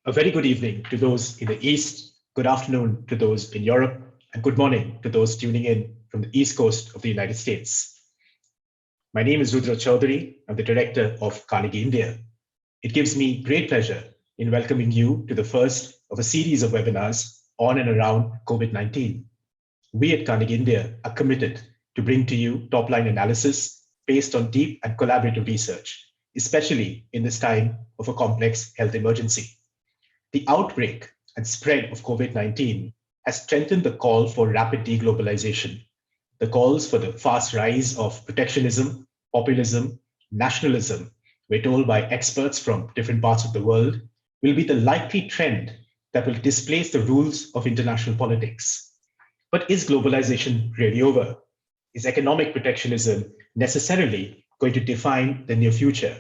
A very good evening to those in the East, good afternoon to those in Europe, and good morning to those tuning in from the East Coast of the United States. My name is Rudra Chaudhary. I'm the director of Carnegie India. It gives me great pleasure in welcoming you to the first of a series of webinars on and around COVID-19. We at Carnegie India are committed to bring to you top-line analysis based on deep and collaborative research, especially in this time of a complex health emergency. The outbreak and spread of COVID-19 has strengthened the call for rapid deglobalization. The calls for the fast rise of protectionism, populism, nationalism, we're told by experts from different parts of the world, will be the likely trend that will displace the rules of international politics. But is globalization really over? Is economic protectionism necessarily going to define the near future?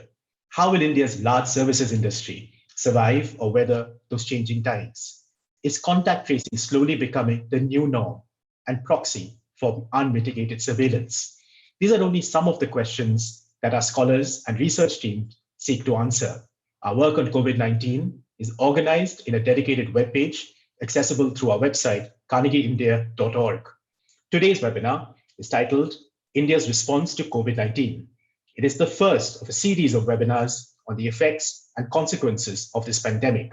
How will India's large services industry survive or weather those changing times? Is contact tracing slowly becoming the new norm and proxy for unmitigated surveillance? These are only some of the questions that our scholars and research teams seek to answer. Our work on COVID-19 is organized in a dedicated webpage accessible through our website, carnegieindia.org. Today's webinar is titled India's Response to COVID-19. It is the first of a series of webinars on the effects and consequences of this pandemic.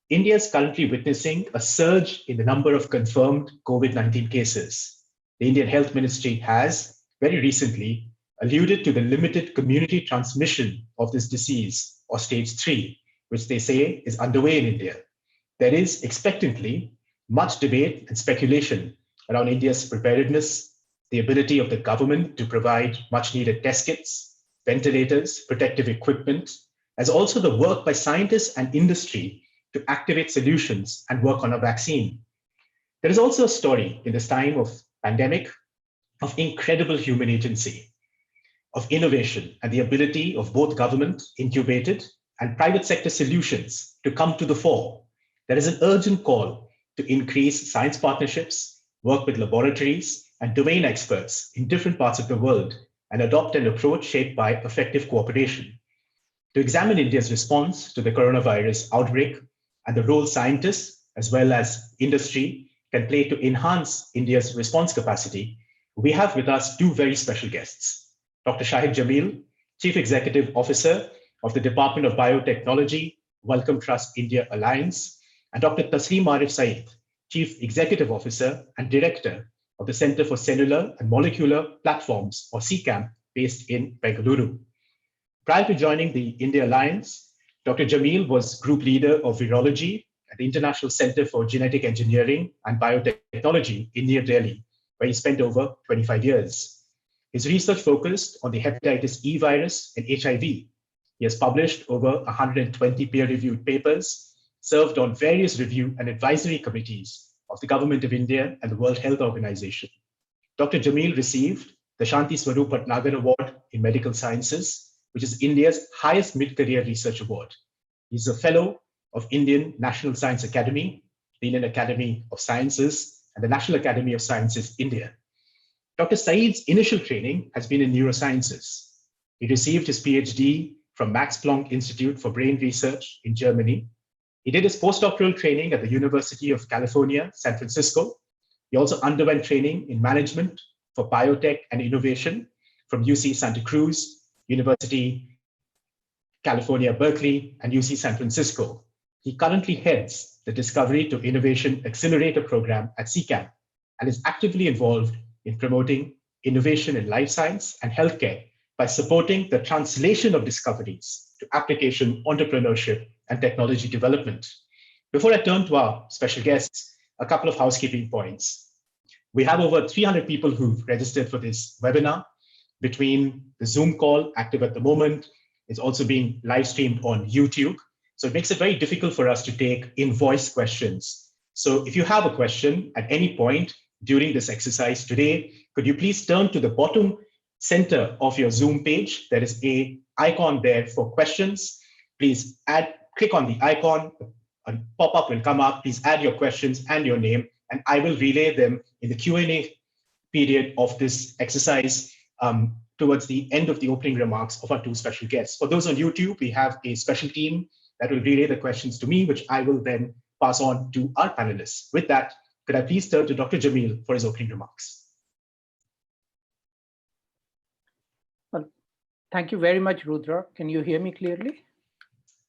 India is currently witnessing a surge in the number of confirmed COVID-19 cases. The Indian Health Ministry has very recently alluded to the limited community transmission of this disease, or stage 3, which they say is underway in India. There is expectantly much debate and speculation around India's preparedness, the ability of the government to provide much needed test kits, ventilators, protective equipment, as also the work by scientists and industry to activate solutions and work on a vaccine. There is also a story in this time of pandemic of incredible human agency, of innovation and the ability of both government incubated and private sector solutions to come to the fore. There is an urgent call to increase science partnerships, work with laboratories and domain experts in different parts of the world, and adopt an approach shaped by effective cooperation. To examine India's response to the coronavirus outbreak and the role scientists as well as industry can play to enhance India's response capacity, we have with us two very special guests. Dr. Shahid Jamil, Chief Executive Officer of the Department of Biotechnology, Wellcome Trust India Alliance, and Dr. Taslim Arif Saeed, Chief Executive Officer and Director of the Center for Cellular and Molecular Platforms, or CCAM, based in Bengaluru. Prior to joining the India Alliance, Dr. Jamil was Group Leader of Virology at the International Center for Genetic Engineering and Biotechnology in New Delhi, where he spent over 25 years. His research focused on the hepatitis E virus and HIV. He has published over 120 peer-reviewed papers, served on various review and advisory committees of the Government of India and the World Health Organization. Dr. Jamil received the Shanti Swarup Bhatnagar Award in Medical Sciences, which is India's highest mid-career research award. He's a fellow of Indian National Science Academy, the Indian Academy of Sciences, and the National Academy of Sciences, India. Dr. Saeed's initial training has been in neurosciences. He received his PhD from Max Planck Institute for Brain Research in Germany. He did his postdoctoral training at the University of California, San Francisco. He also underwent training in management for biotech and innovation from UC Santa Cruz, University California, Berkeley, and UC San Francisco. He currently heads the Discovery to Innovation Accelerator Program at CCAM and is actively involved in promoting innovation in life science and healthcare by supporting the translation of discoveries to application, entrepreneurship, and technology development. Before I turn to our special guests, a couple of housekeeping points. We have over 300 people who've registered for this webinar. Between the Zoom call active at the moment, it's also being live streamed on YouTube. So it makes it very difficult for us to take in-voice questions. So if you have a question at any point during this exercise today, could you please turn to the bottom center of your Zoom page? There is an icon there for questions. Please click on the icon, a pop-up will come up. Please add your questions and your name, and I will relay them in the Q&A period of this exercise towards the end of the opening remarks of our two special guests. For those on YouTube, we have a special team that will relay the questions to me, which I will then pass on to our panelists. With that, could I please turn to Dr. Jamil for his opening remarks? Well, thank you very much, Rudra. Can you hear me clearly?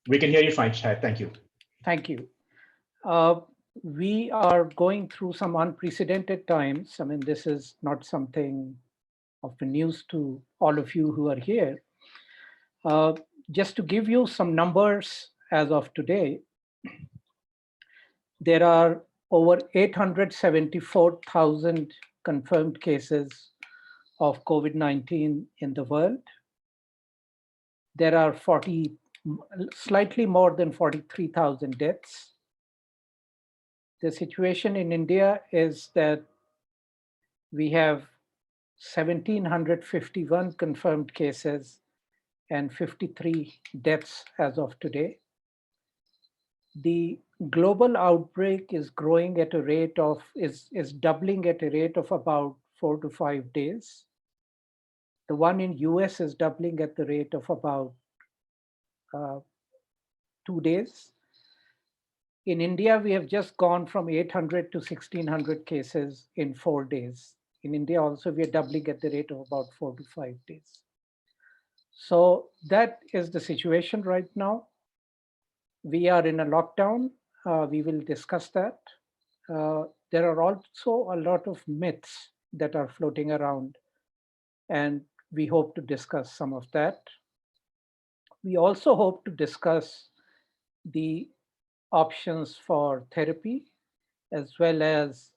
We can hear you fine, Shahid. Thank you. Thank you. We are going through some unprecedented times. I mean, this is not something of the news to all of you who are here. Just to give you some numbers as of today, there are over 874,000 confirmed cases of COVID-19 in the world. There are slightly more than 43,000 deaths. The situation in India is that we have 1,751 confirmed cases and 53 deaths as of today. The global outbreak is growing at a rate of, is doubling at a rate of about 4 to 5 days. The one in US is doubling at the rate of about 2 days. In India, we have just gone from 800 to 1,600 cases in 4 days. In India also, we are doubling at the rate of about 4 to 5 days. So that is the situation right now. We are in a lockdown. We will discuss that. There are also a lot of myths that are floating around, and we hope to discuss some of that. We also hope to discuss the options for therapy as well as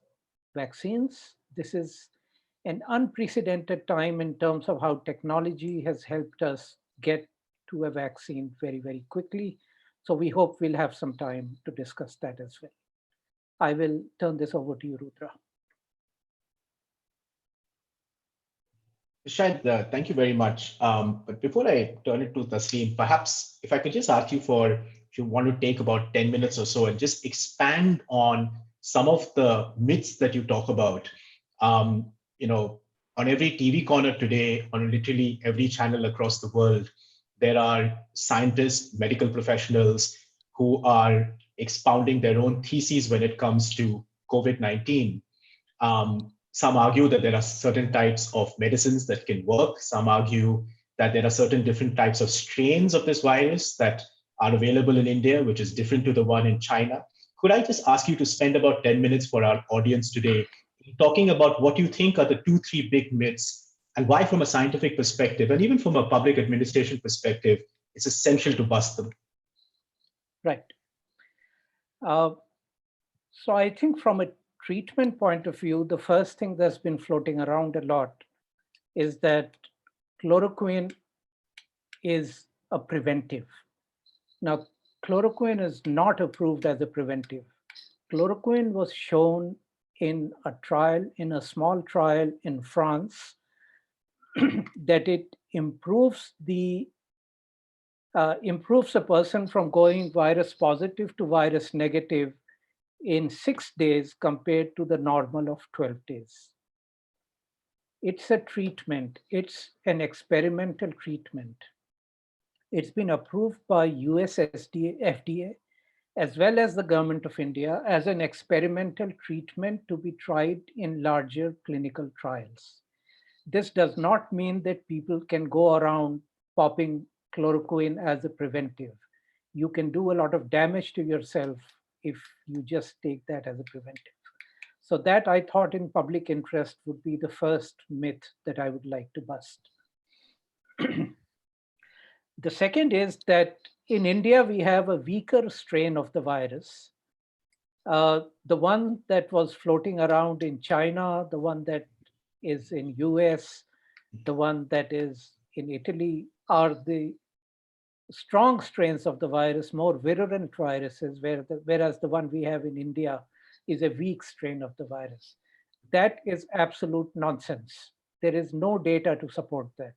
vaccines. This is an unprecedented time in terms of how technology has helped us get to a vaccine very, very quickly. So we hope we'll have some time to discuss that as well. I will turn this over to you, Rudra. Shahid, thank you very much. But before I turn it to Tasneem, perhaps if I could just ask you for, if you want to take about 10 minutes or so and just expand on some of the myths that you talk about. On every TV corner today, on literally every channel across the world, there are scientists, medical professionals who are expounding their own theses when it comes to COVID-19. Some argue that there are certain types of medicines that can work. Some argue that there are certain different types of strains of this virus that are available in India, which is different to the one in China. Could I just ask you to spend about 10 minutes for our audience today talking about what you think are the 2-3 big myths and why, from a scientific perspective and even from a public administration perspective, it's essential to bust them? Right. So I think from a treatment point of view, the first thing that's been floating around a lot is that chloroquine is a preventive. Now, chloroquine is not approved as a preventive. Chloroquine was shown in a trial, in a small trial in France, that it improves a person from going virus positive to virus negative in 6 days compared to the normal of 12 days. It's a treatment. It's an experimental treatment. It's been approved by US FDA, as well as the government of India, as an experimental treatment to be tried in larger clinical trials. This does not mean that people can go around popping chloroquine as a preventive. You can do a lot of damage to yourself if you just take that as a preventive. So that, I thought, in public interest would be the first myth that I would like to bust. The second is that in India, we have a weaker strain of the virus. The one that was floating around in China, the one that is in US, the one that is in Italy are the strong strains of the virus, more virulent viruses, whereas the one we have in India is a weak strain of the virus. That is absolute nonsense. There is no data to support that.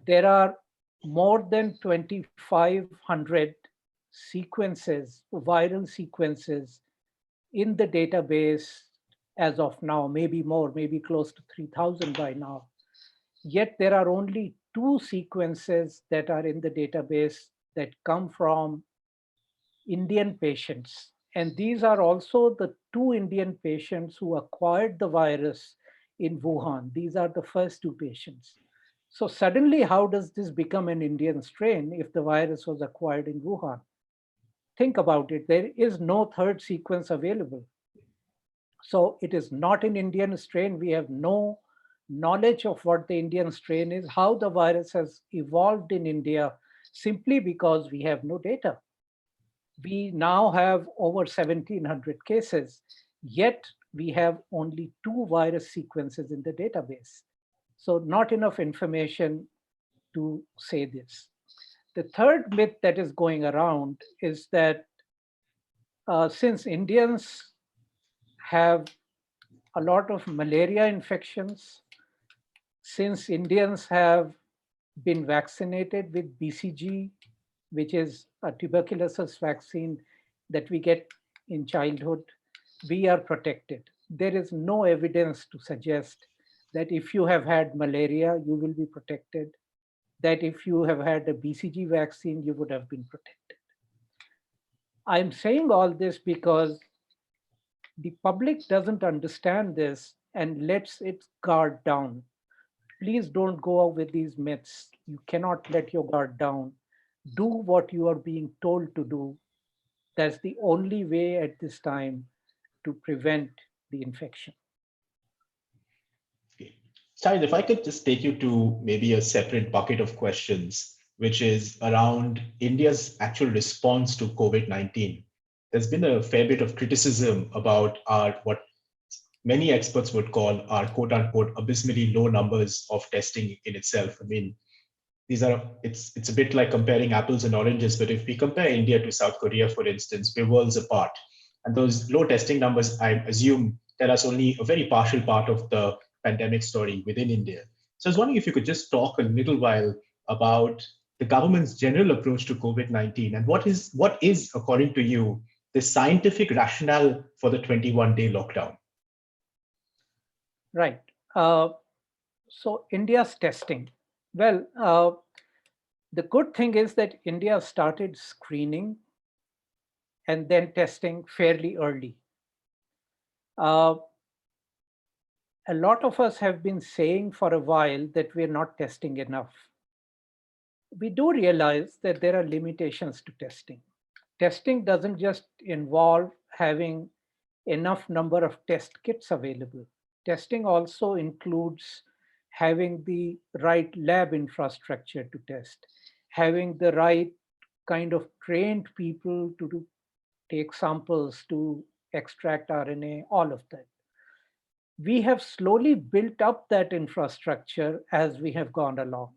There are more than 2,500 sequences, viral sequences in the database as of now, maybe more, maybe close to 3,000 by now. Yet there are only 2 sequences that are in the database that come from Indian patients. And these are also the two Indian patients who acquired the virus in Wuhan. These are the first two patients. So suddenly, how does this become an Indian strain if the virus was acquired in Wuhan? Think about it. There is no third sequence available. So it is not an Indian strain. We have no knowledge of what the Indian strain is, how the virus has evolved in India, simply because we have no data. We now have over 1,700 cases, yet we have only two virus sequences in the database. So not enough information to say this. The third myth that is going around is that since Indians have a lot of malaria infections, since Indians have been vaccinated with BCG, which is a tuberculosis vaccine that we get in childhood, we are protected. There is no evidence to suggest that if you have had malaria, you will be protected, that if you have had a BCG vaccine, you would have been protected. I'm saying all this because the public doesn't understand this and lets its guard down. Please don't go out with these myths. You cannot let your guard down. Do what you are being told to do. That's the only way at this time to prevent the infection. Okay. Sahil, if I could just take you to maybe a separate bucket of questions, which is around India's actual response to COVID-19. There's been a fair bit of criticism about our what many experts would call our quote unquote abysmally low numbers of testing in itself. I mean, it's a bit like comparing apples and oranges, but if we compare India to South Korea, for instance, we're worlds apart. And those low testing numbers, I assume, tell us only a very partial part of the pandemic story within India. So I was wondering if you could just talk a little while about the government's general approach to COVID-19 and what is, according to you, the scientific rationale for the 21-day lockdown. Right. So India's testing. Well, the good thing is that India started screening and then testing fairly early. Uh, a lot of us have been saying for a while that we're not testing enough. We do realize that there are limitations to testing. Testing doesn't just involve having enough number of test kits available. Testing also includes having the right lab infrastructure to test, having the right kind of trained people to take samples, to extract RNA, all of that. We have slowly built up that infrastructure as we have gone along.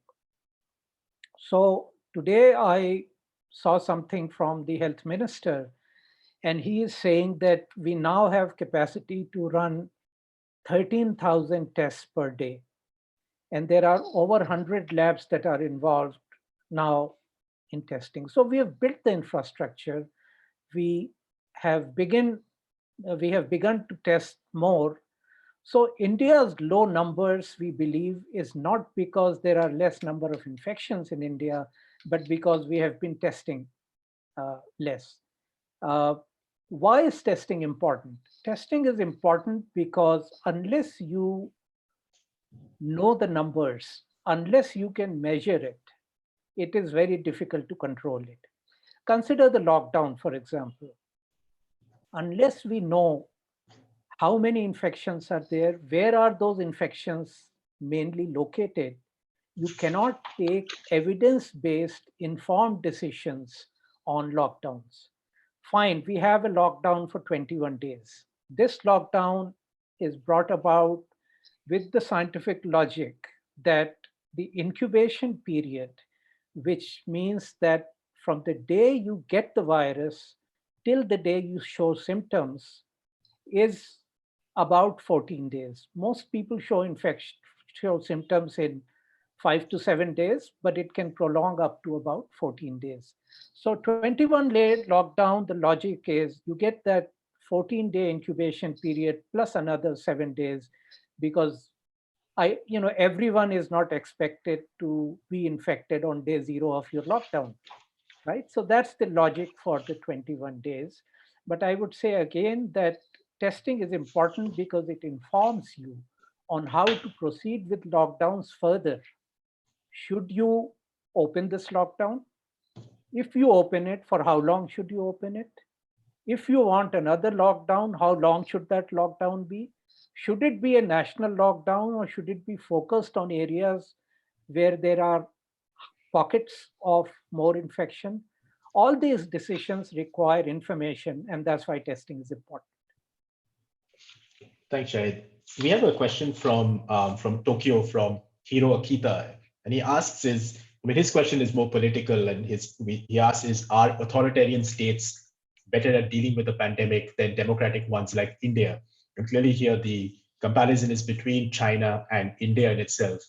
So today I saw something from the health minister, and he is saying that we now have capacity to run 13,000 tests per day. And there are over 100 labs that are involved now in testing. So we have built the infrastructure. We have begun to test more. So India's low numbers, we believe, is not because there are less number of infections in India, but because we have been testing less. Uh, why is testing important? Testing is important because unless you know the numbers, unless you can measure it, it is very difficult to control it. Consider the lockdown, for example. Unless we know how many infections are there, where are those infections mainly located, you cannot take evidence-based informed decisions on lockdowns. Fine, we have a lockdown for 21 days. This lockdown is brought about with the scientific logic that the incubation period, which means that from the day you get the virus till the day you show symptoms, is about 14 days. Most people show symptoms in 5 to 7 days, but it can prolong up to about 14 days. So 21-day lockdown, the logic is you get that 14-day incubation period plus another 7 days, because everyone is not expected to be infected on day zero of your lockdown. right? So that's the logic for the 21 days. But I would say again that testing is important because it informs you on how to proceed with lockdowns further. Should you open this lockdown? If you open it, for how long should you open it? If you want another lockdown, how long should that lockdown be? Should it be a national lockdown or should it be focused on areas where there are pockets of more infection? All these decisions require information, and that's why testing is important. Thanks, Shahid. We have a question from Tokyo from Hiro Akita, and he asks is, I mean, his question is more political, and he asks is, are authoritarian states better at dealing with the pandemic than democratic ones like India? And clearly here the comparison is between China and India in itself.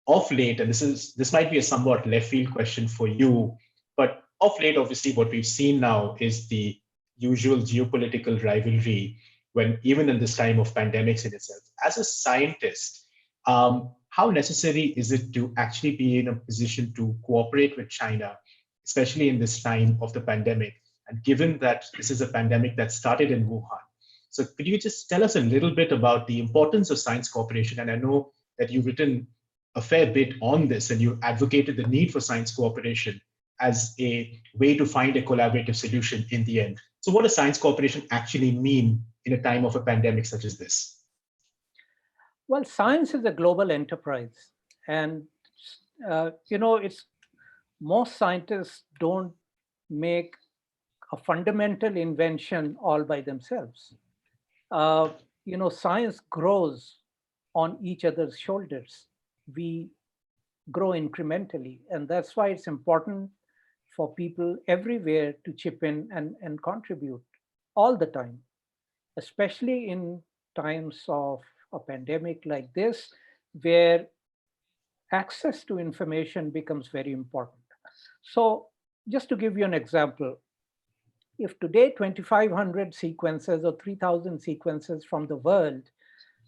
Of late, and this might be a somewhat left field question for you, but of late, obviously, what we've seen now is the usual geopolitical rivalry when even in this time of pandemics in itself. As a scientist, how necessary is it to actually be in a position to cooperate with China, especially in this time of the pandemic? And given that this is a pandemic that started in Wuhan, so could you just tell us a little bit about the importance of science cooperation? And I know that you've written a fair bit on this and you advocated the need for science cooperation as a way to find a collaborative solution in the end. So what does science cooperation actually mean in a time of a pandemic such as this? Well, science is a global enterprise, and it's most scientists don't make a fundamental invention all by themselves. Uh, Science grows on each other's shoulders. We grow incrementally, and that's why it's important for people everywhere to chip in and contribute all the time, especially in times of a pandemic like this, where access to information becomes very important. So, just to give you an example, if today 2,500 sequences or 3,000 sequences from the world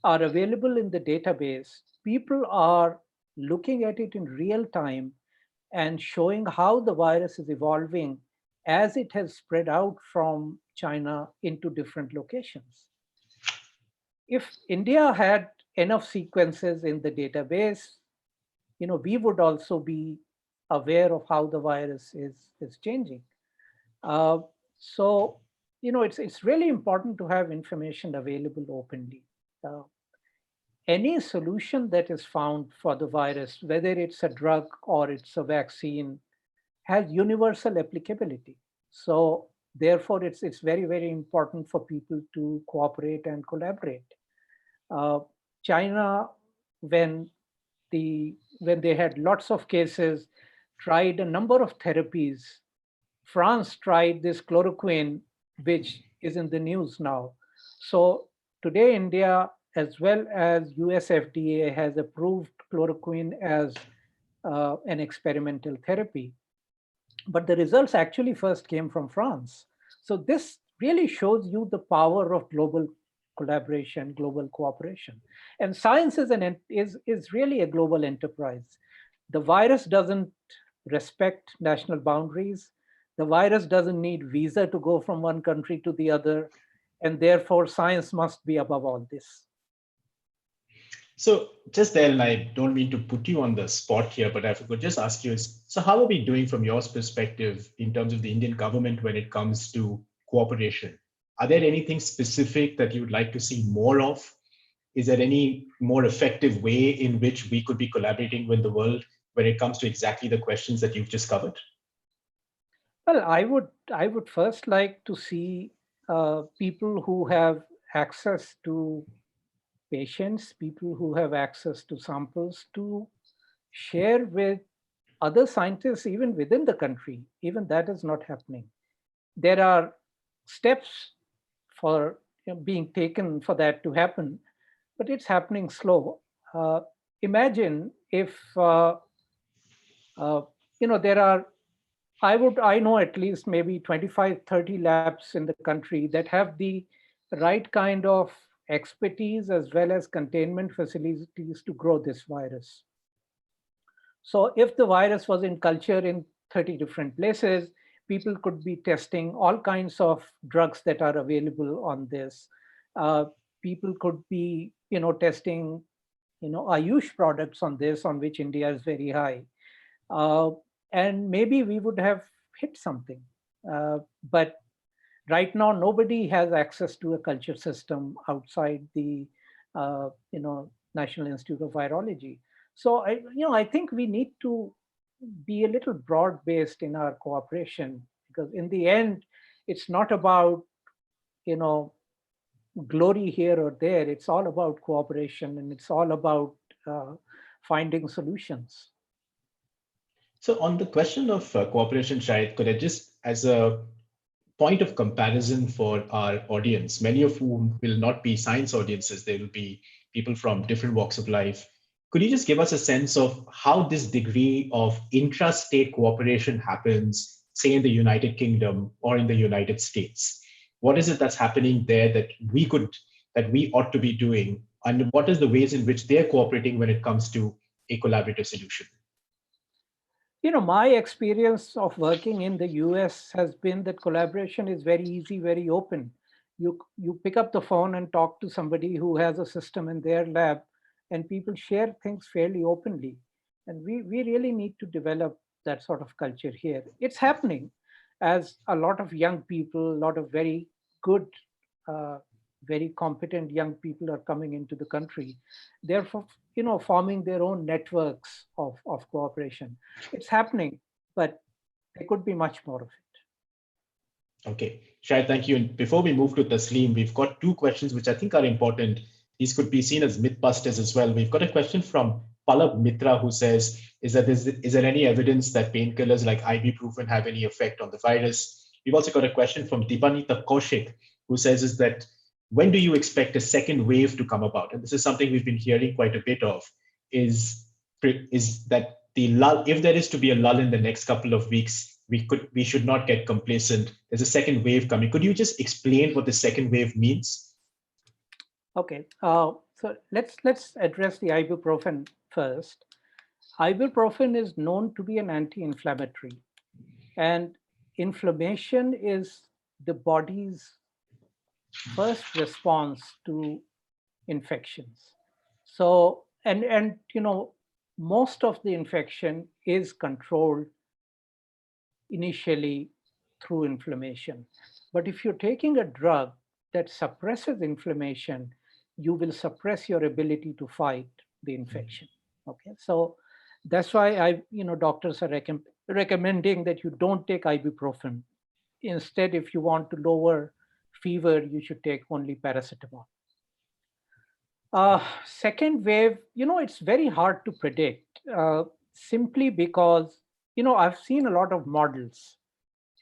are available in the database, people are looking at it in real time and showing how the virus is evolving as it has spread out from China into different locations. If India had enough sequences in the database, we would also be aware of how the virus is changing. Uh, so, it's really important to have information available openly. Uh, any solution that is found for the virus, whether it's a drug or it's a vaccine, has universal applicability. So therefore, it's very, very important for people to cooperate and collaborate. Uh, China, when when they had lots of cases, tried a number of therapies. France tried this chloroquine, which is in the news now. So today, India, as well as US FDA, has approved chloroquine as an experimental therapy. But the results actually first came from France. So this really shows you the power of global collaboration, global cooperation. And science is really a global enterprise. The virus doesn't respect national boundaries. The virus doesn't need visa to go from one country to the other. And therefore, science must be above all this. So just there, and I don't mean to put you on the spot here, but if I could just ask you is, so how are we doing from your perspective in terms of the Indian government when it comes to cooperation? Are there anything specific that you would like to see more of? Is there any more effective way in which we could be collaborating with the world when it comes to exactly the questions that you've just covered? Well, I would first like to see people who have access to patients, people who have access to samples, to share with other scientists, even within the country. Even that is not happening. There are steps for being taken for that to happen, but it's happening slow. Imagine if uh, there are, I know at least maybe 25, 30 labs in the country that have the right kind of expertise as well as containment facilities to grow this virus. So if the virus was in culture in 30 different places, People could be testing all kinds of drugs that are available on this. Uh, People could be, testing, Ayush products on this, on which India is very high. Uh, and maybe we would have hit something. But right now, nobody has access to a culture system outside the, National Institute of Virology. So I think we need to be a little broad based in our cooperation, because in the end, it's not about, you know, glory here or there. It's all about cooperation, and it's all about uh, finding solutions. So on the question of cooperation, Shahid, could I just, as a point of comparison for our audience, many of whom will not be science audiences, they will be people from different walks of life. Could you just give us a sense of how this degree of intra-state cooperation happens, say in the United Kingdom or in the United States? What is it that's happening there that we ought to be doing? And what is the ways in which they're cooperating when it comes to a collaborative solution? My experience of working in the US has been that collaboration is very easy, very open. You pick up the phone and talk to somebody who has a system in their lab, and people share things fairly openly. And we really need to develop that sort of culture here. It's happening, as a lot of young people, a lot of very good, uh, very competent young people are coming into the country. Therefore, forming their own networks of cooperation. It's happening, but there could be much more of it. Okay, Shai, thank you. And before we move to Tasleem, we've got two questions which I think are important. These could be seen as mythbusters as well. We've got a question from Palab Mitra who says, is there any evidence that painkillers like ibuprofen have any effect on the virus? We've also got a question from Dipanita Kaushik who says, is that when do you expect a second wave to come about? And this is something we've been hearing quite a bit of, is that the lull, if there is to be a lull in the next couple of weeks, we should not get complacent. There's a second wave coming. Could you just explain what the second wave means? Okay, so let's address the ibuprofen first. Ibuprofen is known to be an anti-inflammatory, and inflammation is the body's first response to infections. So, and most of the infection is controlled initially through inflammation. But if you're taking a drug that suppresses inflammation, you will suppress your ability to fight the infection. Okay, so that's why doctors are recommending that you don't take ibuprofen. Instead, if you want to lower fever, you should take only paracetamol. Second wave, it's very hard to predict, simply because, I've seen a lot of models,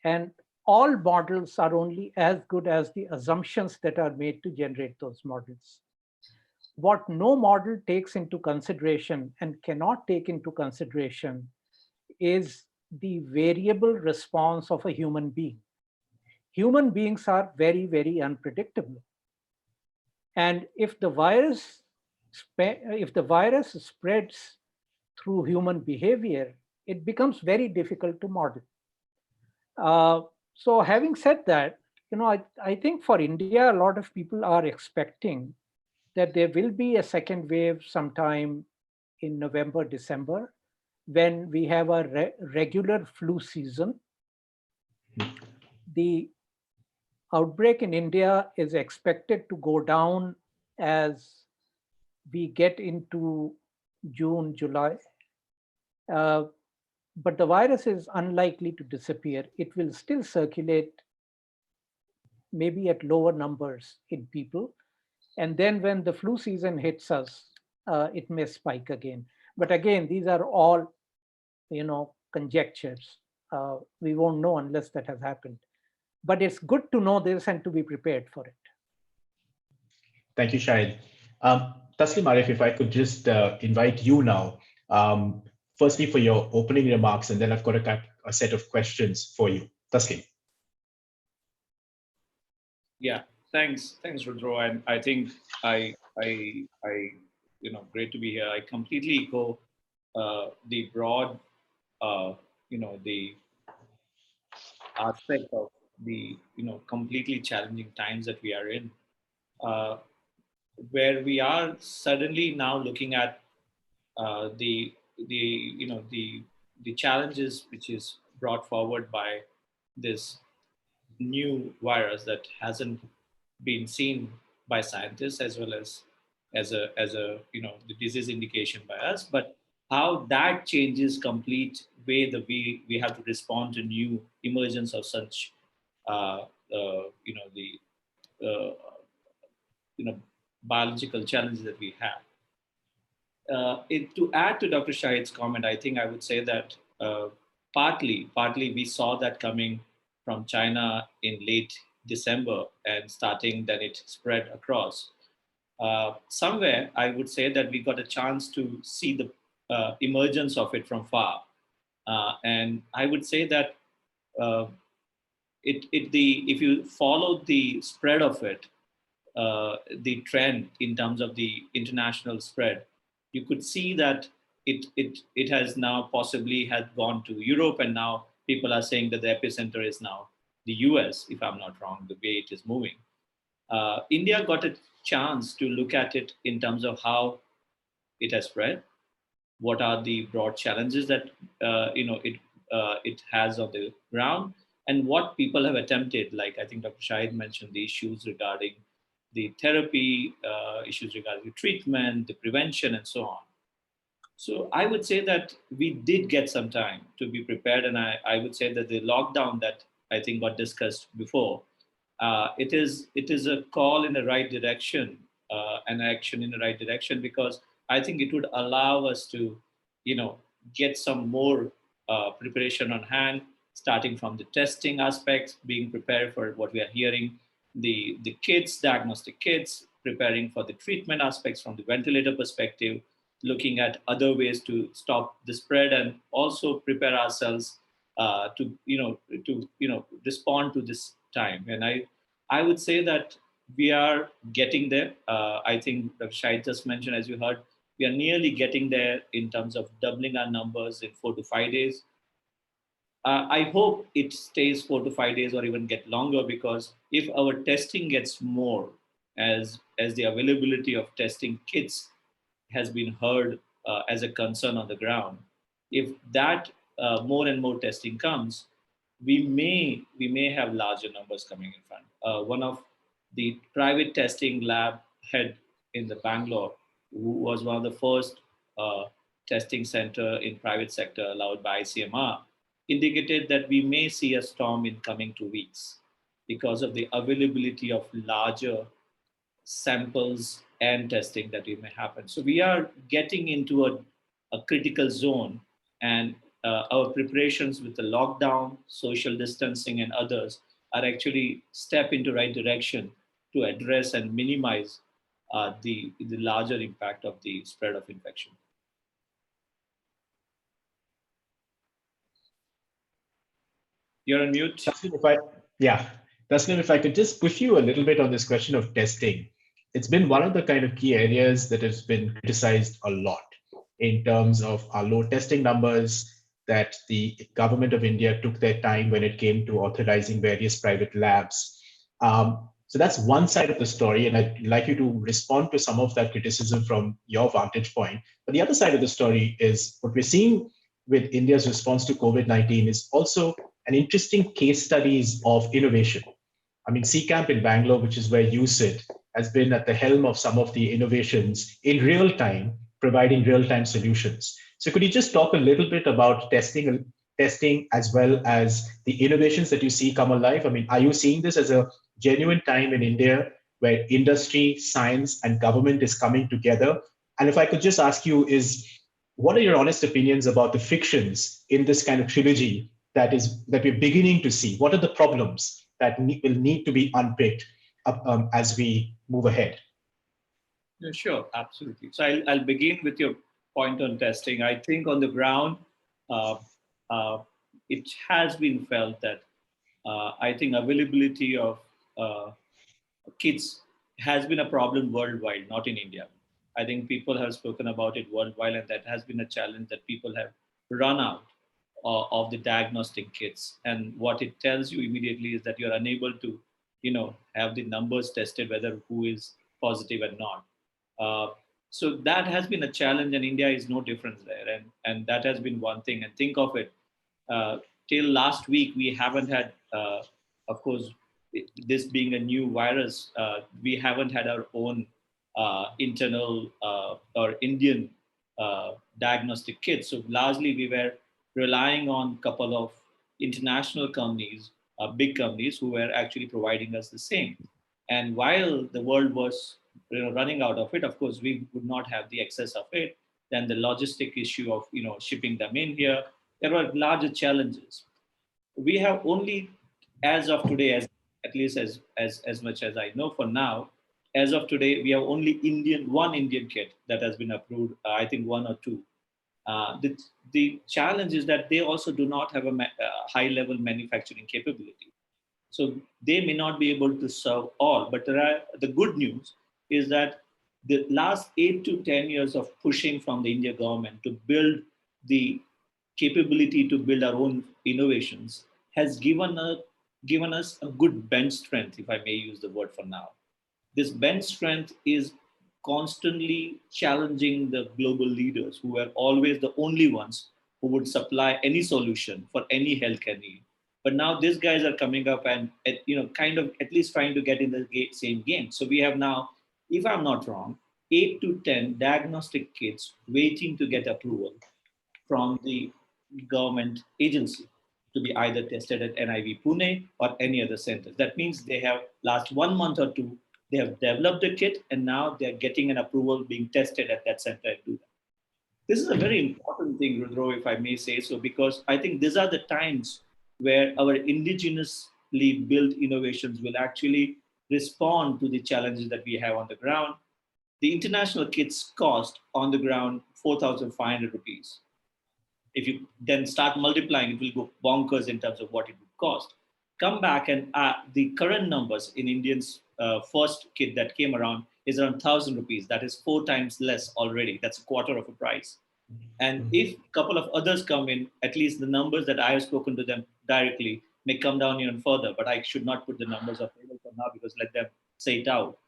and all models are only as good as the assumptions that are made to generate those models. What no model takes into consideration and cannot take into consideration is the variable response of a human being. Human beings are very, very unpredictable. And if the virus spreads through human behavior, it becomes very difficult to model. So having said that, I think for India, a lot of people are expecting that there will be a second wave sometime in November, December, when we have a regular flu season. The outbreak in India is expected to go down as we get into June, July. Uh, but the virus is unlikely to disappear. It will still circulate, maybe at lower numbers in people. And then when the flu season hits us, it may spike again. But again, these are all, conjectures. We won't know unless that has happened. But it's good to know this and to be prepared for it. Thank you, Shahid. Taslim Arif, if I could just invite you now, firstly for your opening remarks, and then I've got a set of questions for you. Taslim. Yeah, thanks, Rudro. And I think great to be here. I completely echo the broad, the aspect of the completely challenging times that we are in, uh, where we are suddenly now looking at the the challenges which is brought forward by this new virus that hasn't been seen by scientists, as well as a the disease indication by us, but how that changes complete way that we have to respond to new emergence of such uh, the uh, biological challenges that we have. To add to Dr. Shahid's comment, I think I would say that partly we saw that coming from China in late December, and starting then it spread across. Somewhere, I would say that we got a chance to see the emergence of it from far, and I would say that uh, if you follow the spread of it, the trend in terms of the international spread, you could see that it has now possibly had gone to Europe, and now people are saying that the epicenter is now the US, if I'm not wrong, the way it is moving. India got a chance to look at it in terms of how it has spread, what are the broad challenges that it has on the ground, and what people have attempted. Like I think Dr. Shahid mentioned the issues regarding the therapy, issues regarding the treatment, the prevention, and so on. So I would say that we did get some time to be prepared, and I would say that the lockdown that I think got discussed before, it is a call in the right direction, an action in the right direction, because I think it would allow us to, you know, get some more preparation on hand, starting from the testing aspects, being prepared for what we are hearing, the kits, diagnostic kits, preparing for the treatment aspects from the ventilator perspective, looking at other ways to stop the spread, and also prepare ourselves to respond to this time. And I would say that we are getting there. I think Dr. Shahid just mentioned, as you heard, we are nearly getting there in terms of doubling our numbers in 4 to 5 days. I hope it stays 4 to 5 days or even get longer, because if our testing gets more, as the availability of testing kits has been heard as a concern on the ground, if that more and more testing comes, we may have larger numbers coming in front. One of the private testing lab head in the Bangalore, who was one of the first uh, testing center in private sector allowed by ICMR, indicated that we may see a storm in coming 2 weeks because of the availability of larger samples and testing that may happen. So we are getting into a critical zone, and our preparations with the lockdown, social distancing, and others are actually step into right direction to address and minimize the larger impact of the spread of infection. You're on mute. Taslim, yeah, Taslim, if I could just push you a little bit on this question of testing. It's been one of the kind of key areas that has been criticized a lot in terms of our low testing numbers, that the government of India took their time when it came to authorizing various private labs. So that's one side of the story, and I'd like you to respond to some of that criticism from your vantage point. But the other side of the story is what we're seeing with India's response to COVID-19 is also an interesting case studies of innovation. I mean, CCamp in Bangalore, which is where you sit, has been at the helm of some of the innovations in real time, providing real time solutions. So could you just talk a little bit about testing as well as the innovations that you see come alive? I mean, are you seeing this as a genuine time in India where industry, science, and government is coming together? And if I could just ask you, what are your honest opinions about the frictions in this kind of trilogy that we're beginning to see? What are the problems that will need to be unpicked as we move ahead? Yeah, sure, absolutely. So I'll begin with your point on testing. I think on the ground, uh, uh, it has been felt that I think availability of uh, kits has been a problem worldwide, not in India. I think people have spoken about it worldwide, and that has been a challenge that people have run out of the diagnostic kits. And what it tells you immediately is that you're unable to, have the numbers tested whether who is positive and not. Uh, so that has been a challenge, and India is no different there. And that has been one thing. And think of it, uh, till last week, we haven't had, of course, this being a new virus, we haven't had our own internal or Indian diagnostic kits. So largely, we were relying on a couple of international companies, big companies, who were actually providing us the same. And while the world was running out of it, of course, we would not have the excess of it. Then the logistic issue of shipping them in here, there were larger challenges. We have only, as of today, as at least as much as I know for now, as of today, we have only one Indian kit that has been approved. I think one or two. The challenge is that they also do not have a high level manufacturing capability. So they may not be able to serve all. But the good news is that the last 8 to 10 years of pushing from the India government to build the capability to build our own innovations has given us a good bench strength, if I may use the word for now. This bench strength is constantly challenging the global leaders who were always the only ones who would supply any solution for any healthcare need. But now these guys are coming up and kind of at least trying to get in the same game. So we have now, if I'm not wrong, 8 to 10 diagnostic kits waiting to get approval from the government agency to be either tested at NIV Pune or any other centers. That means they have last 1 month or two, they have developed a kit and now they're getting an approval being tested at that center and do that. This is a very important thing, Rudro, if I may say so, because I think these are the times where our indigenously built innovations will actually respond to the challenges that we have on the ground. The international kits cost on the ground 4,500 rupees. If you then start multiplying, it will go bonkers in terms of what it would cost. Come back and the current numbers in Indians' first kit that came around is around 1,000 rupees. That is 4 times less already. That's a quarter of a price. And if a couple of others come in, at least the numbers that I have spoken to them directly may come down even further. But I should not put the numbers of table for now because let them say it out.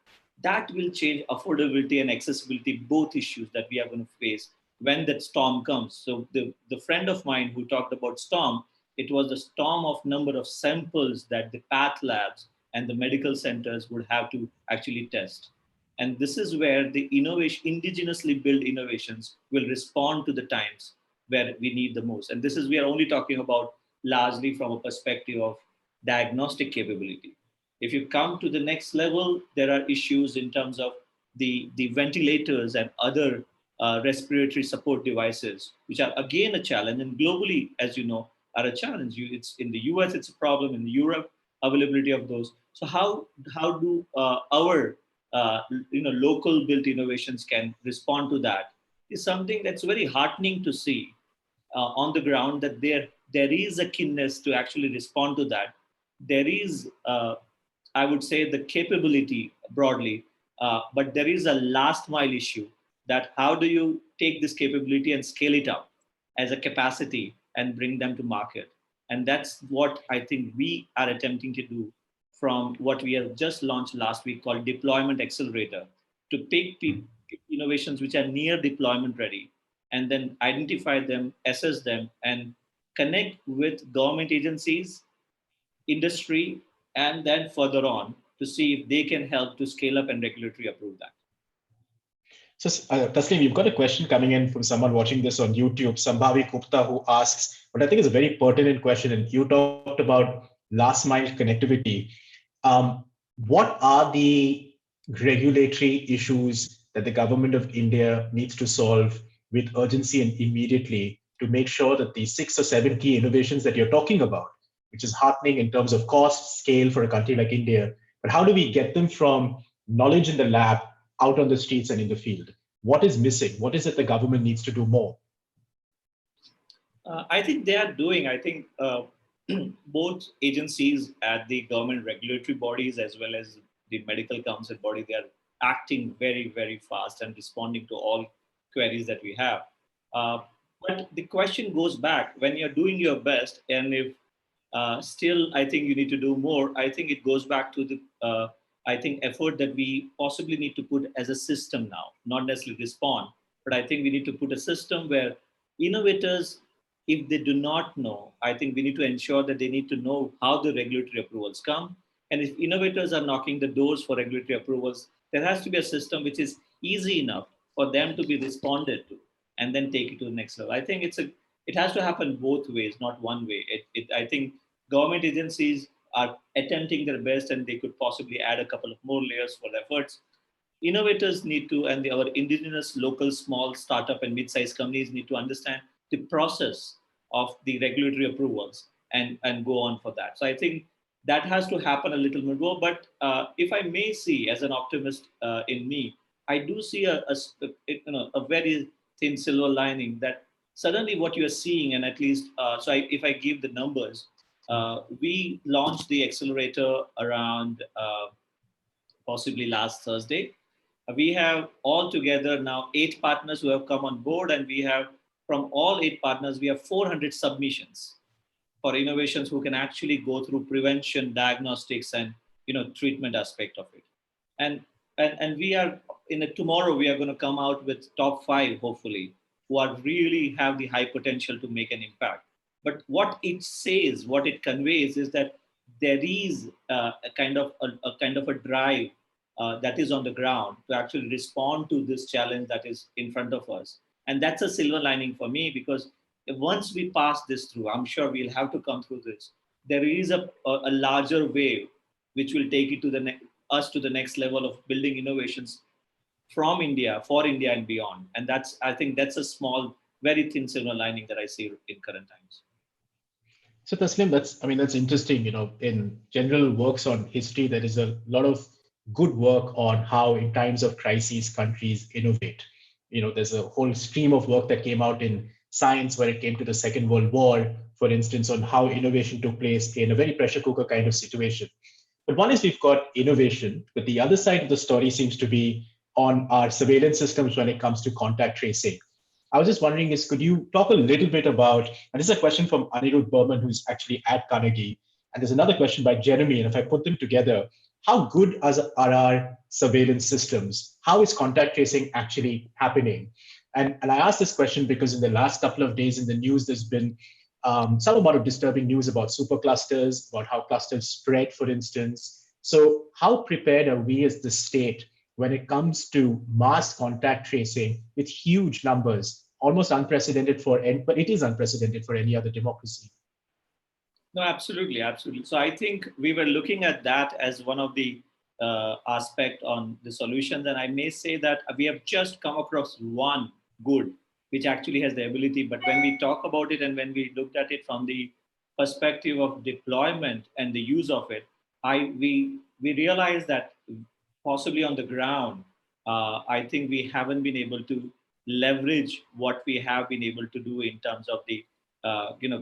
That will change affordability and accessibility, both issues that we are going to face when that storm comes. So the friend of mine who talked about storm, it was the storm of number of samples that the path labs and the medical centers would have to actually test. And this is where the indigenously built innovations will respond to the times where we need the most. And this is, we are only talking about largely from a perspective of diagnostic capability. If you come to the next level, there are issues in terms of the ventilators and other respiratory support devices, which are again a challenge, and globally, as you know, are a challenge. It's in the US, it's a problem. In Europe, availability of those. So how do our local built innovations can respond to that? Is something that's very heartening to see on the ground, that there is a keenness to actually respond to that. There is, I would say, the capability broadly, but there is a last mile issue, that how do you take this capability and scale it up as a capacity and bring them to market? And that's what I think we are attempting to do from what we have just launched last week called Deployment Accelerator, to pick innovations which are near deployment ready and then identify them, assess them, and connect with government agencies, industry, and then further on to see if they can help to scale up and regulatory approve that. So, Taslim, you've got a question coming in from someone watching this on YouTube, Sambhavi Gupta, who asks, what I think is a very pertinent question, and you talked about last mile connectivity. What are the regulatory issues that the government of India needs to solve with urgency and immediately to make sure that the 6 or 7 key innovations that you're talking about, which is heartening in terms of cost, scale for a country like India, but how do we get them from knowledge in the lab out on the streets and in the field? What is missing? What is it the government needs to do more? I think they are doing, both agencies at the government regulatory bodies as well as the medical council body, they are acting very, very fast and responding to all queries that we have. But the question goes back when you're doing your best, and if still I think you need to do more. I think it goes back to the I think effort that we possibly need to put as a system now, not necessarily respond, but I think we need to put a system where innovators, if they do not know, I think we need to ensure that they need to know how the regulatory approvals come. And if innovators are knocking the doors for regulatory approvals, there has to be a system which is easy enough for them to be responded to and then take it to the next level. I think it has to happen both ways, not one way. I think government agencies are attempting their best and they could possibly add a couple of more layers for their efforts. Innovators need to, and our indigenous, local, small startup and mid-sized companies need to understand the process of the regulatory approvals and go on for that. So I think that has to happen a little bit more. But if I may see as an optimist in me, I do see a very thin silver lining that suddenly what you are seeing, and at least, if I give the numbers, we launched the accelerator around possibly last Thursday. We have altogether now 8 partners who have come on board, and we have from all 8 partners, we have 400 submissions for innovations who can actually go through prevention, diagnostics, and treatment aspect of it. And we are tomorrow we are going to come out with top 5 hopefully who are really have the high potential to make an impact. But what it says, what it conveys is that there is a kind of a drive that is on the ground to actually respond to this challenge that is in front of us. And that's a silver lining for me, because once we pass this through, I'm sure we'll have to come through this. There is a larger wave which will take it to us to the next level of building innovations from India, for India and beyond. And I think that's a small, very thin silver lining that I see in current times. So Taslim, that's interesting. In general works on history, there is a lot of good work on how in times of crises, countries innovate. There's a whole stream of work that came out in science where it came to the Second World War, for instance, on how innovation took place in a very pressure cooker kind of situation. But one is we've got innovation, but the other side of the story seems to be on our surveillance systems when it comes to contact tracing. I was just wondering could you talk a little bit about, and this is a question from Anirudh Berman, who's actually at Carnegie, and there's another question by Jeremy, and if I put them together, how good are our surveillance systems? How is contact tracing actually happening? And I ask this question because in the last couple of days in the news, there's been some amount of disturbing news about superclusters, about how clusters spread, for instance. So how prepared are we as the state when it comes to mass contact tracing with huge numbers, almost unprecedented but it is unprecedented for any other democracy? No, absolutely, absolutely. So I think we were looking at that as one of the aspect on the solutions. And I may say that we have just come across one good, which actually has the ability. But when we talk about it and when we looked at it from the perspective of deployment and the use of it, we realized that possibly on the ground, I think we haven't been able to leverage what we have been able to do in terms of the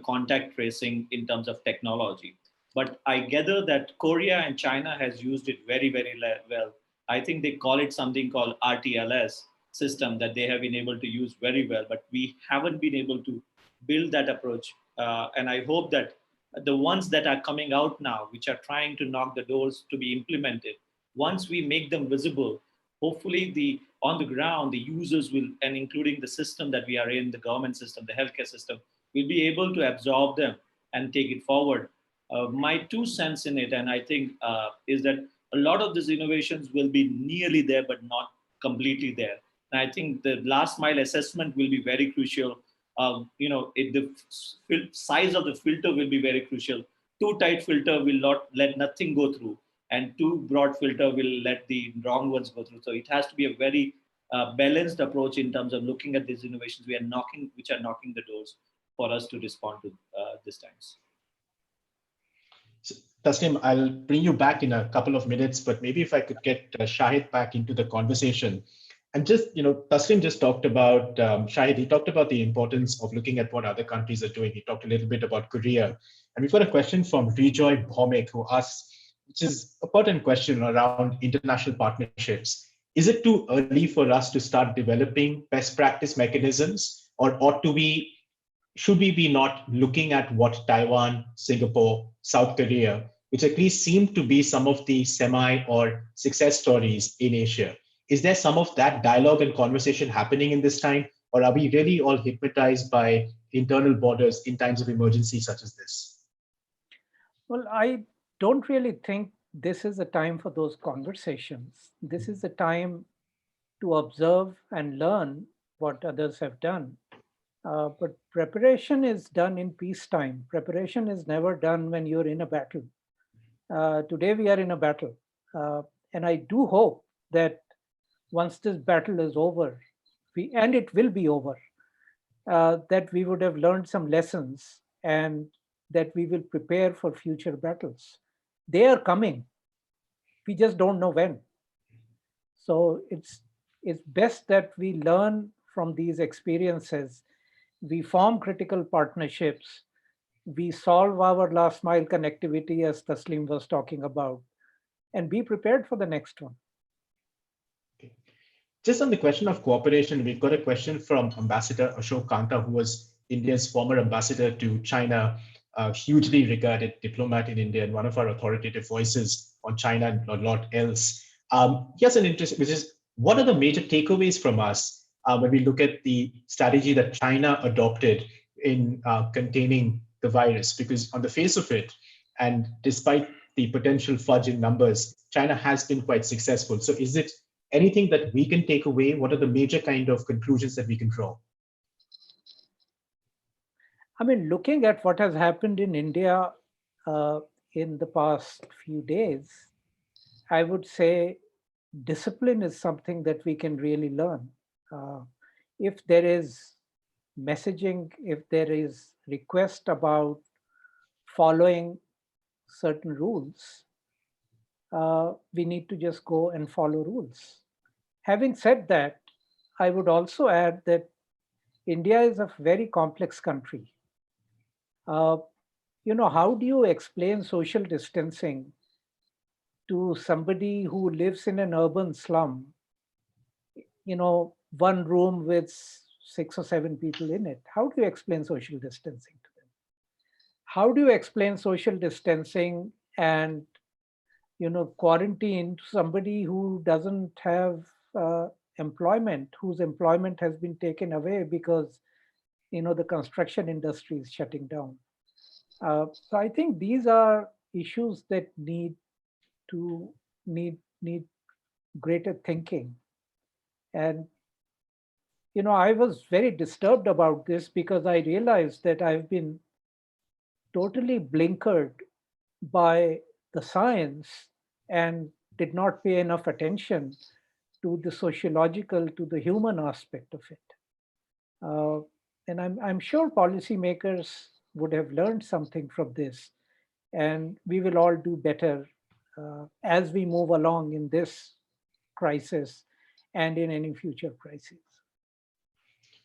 contact tracing in terms of technology. But I gather that Korea and China has used it very, very well. I think they call it something called RTLS system that they have been able to use very well, but we haven't been able to build that approach. And I hope that the ones that are coming out now, which are trying to knock the doors to be implemented, once we make them visible, hopefully on the ground, the users will, and including the system that we are in, the government system, the healthcare system, will be able to absorb them and take it forward. My 2 cents in it, and I think, is that a lot of these innovations will be nearly there, but not completely there. And I think the last mile assessment will be very crucial. The size of the filter will be very crucial. Too tight filter will not let nothing go through, and too broad filter will let the wrong ones go through. So it has to be a very balanced approach in terms of looking at these innovations which are knocking the doors for us to respond to these times. So, Tasnim, I'll bring you back in a couple of minutes, but maybe if I could get Shahid back into the conversation. And just, Taslim just talked about, Shahid, he talked about the importance of looking at what other countries are doing. He talked a little bit about Korea. And we've got a question from Rejoy Bhomik, who asks, which is a pertinent question around international partnerships. Is it too early for us to start developing best practice mechanisms or should we be not looking at what Taiwan, Singapore, South Korea, which at least seem to be some of the semi or success stories in Asia? Is there some of that dialogue and conversation happening in this time, or are we really all hypnotized by internal borders in times of emergency such as this? Well, I don't really think this is a time for those conversations. This is a time to observe and learn what others have done. But preparation is done in peacetime. Preparation is never done when you're in a battle. Today we are in a battle. And I do hope that once this battle is over, and it will be over, that we would have learned some lessons and that we will prepare for future battles. They are coming. We just don't know when. So it's best that we learn from these experiences. We form critical partnerships. We solve our last mile connectivity, as Taslim was talking about, and be prepared for the next one. Just on the question of cooperation, we've got a question from Ambassador Ashok Kanta, who was India's former ambassador to China, a hugely regarded diplomat in India and one of our authoritative voices on China and a lot else. Here's an interest, which is what are the major takeaways from us when we look at the strategy that China adopted in containing the virus? Because on the face of it, and despite the potential fudge in numbers, China has been quite successful. So is it anything that we can take away? What are the major kind of conclusions that we can draw? I mean, looking at what has happened in India in the past few days, I would say discipline is something that we can really learn. If there is messaging, if there is request about following certain rules, we need to just go and follow rules. Having said that, I would also add that India is a very complex country. How do you explain social distancing to somebody who lives in an urban slum? One room with 6 or 7 people in it. How do you explain social distancing to them? How do you explain social distancing and quarantine to somebody who doesn't have employment, whose employment has been taken away because the construction industry is shutting down? So I think these are issues that need greater thinking. And I was very disturbed about this because I realized that I've been totally blinkered by the science and did not pay enough attention to the sociological, to the human aspect of it. And I'm sure policymakers would have learned something from this, and we will all do better as we move along in this crisis and in any future crises.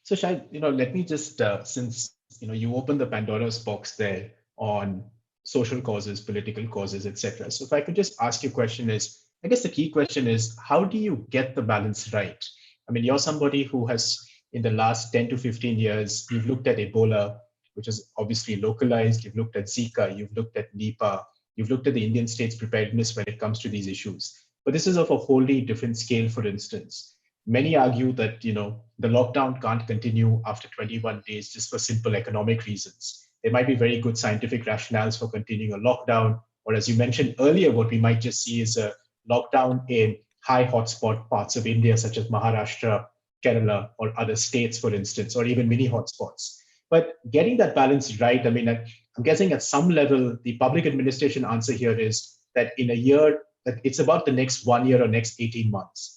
So Shahid, let me just, since you opened the Pandora's box there on social causes, political causes, etc. So if I could just ask you a question is, I guess the key question is, how do you get the balance right? I mean, you're somebody who has, in the last 10 to 15 years, you've looked at Ebola, which is obviously localized. You've looked at Zika, you've looked at Nipah, you've looked at the Indian state's preparedness when it comes to these issues. But this is of a wholly different scale, for instance. Many argue that the lockdown can't continue after 21 days just for simple economic reasons. There might be very good scientific rationales for continuing a lockdown, or as you mentioned earlier, what we might just see is a lockdown in high hotspot parts of India, such as Maharashtra, Kerala, or other states, for instance, or even mini hotspots. But getting that balance right, I mean, I'm guessing at some level, the public administration answer here is that in a year, that it's about the next 1 year or next 18 months.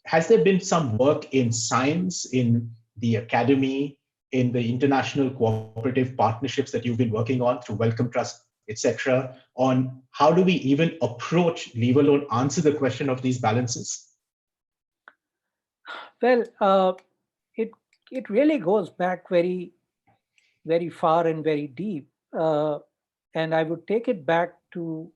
Has there been some work in science, in the academy, in the international cooperative partnerships that you've been working on through Wellcome Trust, etc., on how do we even approach, leave alone answer the question of these balances? Well, it really goes back very, very far and very deep. And I would take it back to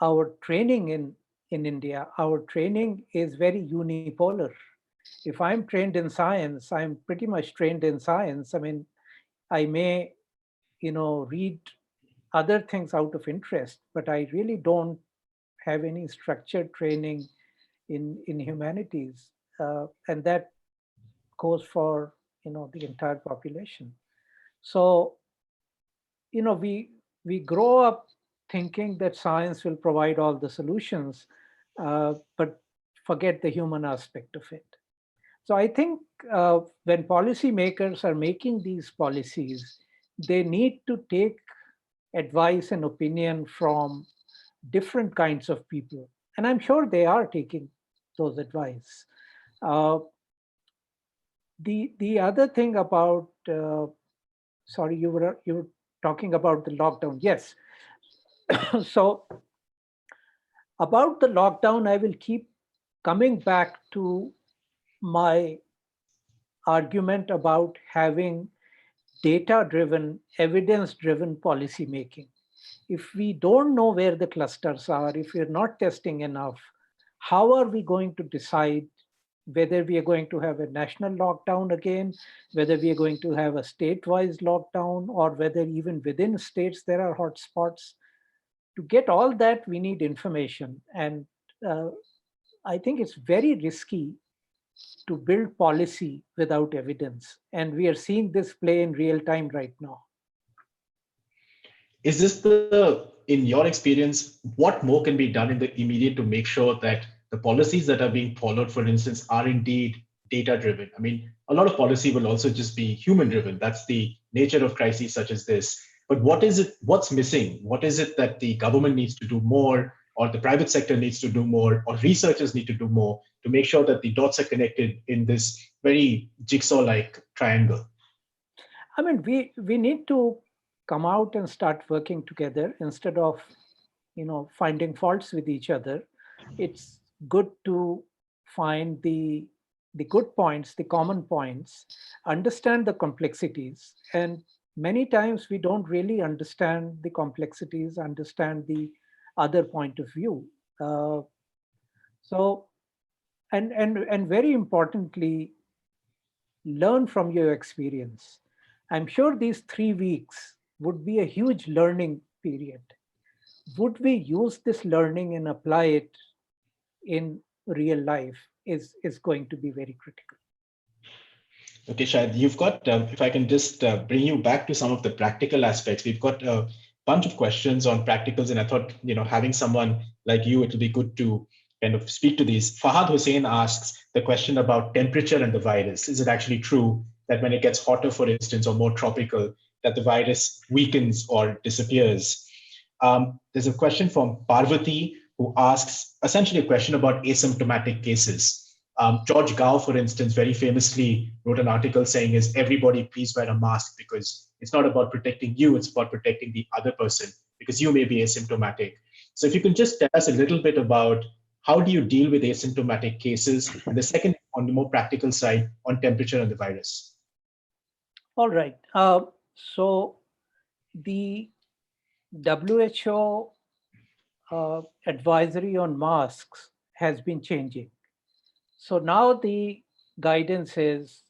our training in India. Our training is very unipolar. If I'm trained in science, I'm pretty much trained in science. I mean, I may, read other things out of interest, but I really don't have any structured training in humanities, and that goes for the entire population. So we grow up thinking that science will provide all the solutions, but forget the human aspect of it. So I think when policymakers are making these policies, they need to take advice and opinion from different kinds of people, and I'm sure they are taking those advice. Uh, the other thing about sorry, you were talking about the lockdown. Yes. So about the lockdown, I will keep coming back to my argument about having data-driven, evidence-driven policy making. If we don't know where the clusters are, if we're not testing enough, how are we going to decide whether we are going to have a national lockdown again, whether we are going to have a state-wise lockdown, or whether even within states there are hotspots? To get all that, we need information. And uh, I think it's very risky to build policy without evidence. And we are seeing this play in real time right now. Is this in your experience, what more can be done in the immediate to make sure that the policies that are being followed, for instance, are indeed data driven? I mean, a lot of policy will also just be human driven. That's the nature of crises such as this. But what is it? What's missing? What is it that the government needs to do more, or the private sector needs to do more, or researchers need to do more to make sure that the dots are connected in this very jigsaw-like triangle? I mean, we need to come out and start working together instead of, finding faults with each other. It's good to find the good points, the common points, understand the complexities, and many times we don't really understand the complexities, understand the other point of view. Uh, so, and very importantly, learn from your experience. I'm sure these 3 weeks would be a huge learning period. Would we use this learning and apply it in real life is going to be very critical. Okay, Shahid, you've got, if I can just bring you back to some of the practical aspects, we've got a bunch of questions on practicals, and I thought, having someone like you, it will be good to kind of speak to these. Fahad Hussein asks the question about temperature and the virus. Is it actually true that when it gets hotter, for instance, or more tropical, that the virus weakens or disappears? There's a question from Parvati who asks essentially a question about asymptomatic cases. George Gao, for instance, very famously wrote an article saying, "Is everybody please wear a mask, because it's not about protecting you, it's about protecting the other person, because you may be asymptomatic." So if you can just tell us a little bit about how do you deal with asymptomatic cases, and the second, on the more practical side, on temperature and the virus. All right. So the WHO advisory on masks has been changing. So now the guidance is,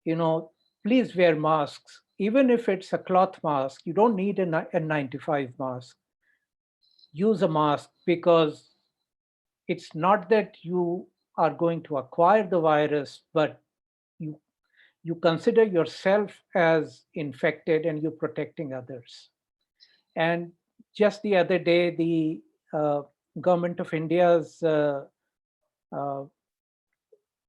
please wear masks. Even if it's a cloth mask, you don't need a N95 mask. Use a mask, because it's not that you are going to acquire the virus, but you you consider yourself as infected and you're protecting others. And just the other day, the government of India's uh,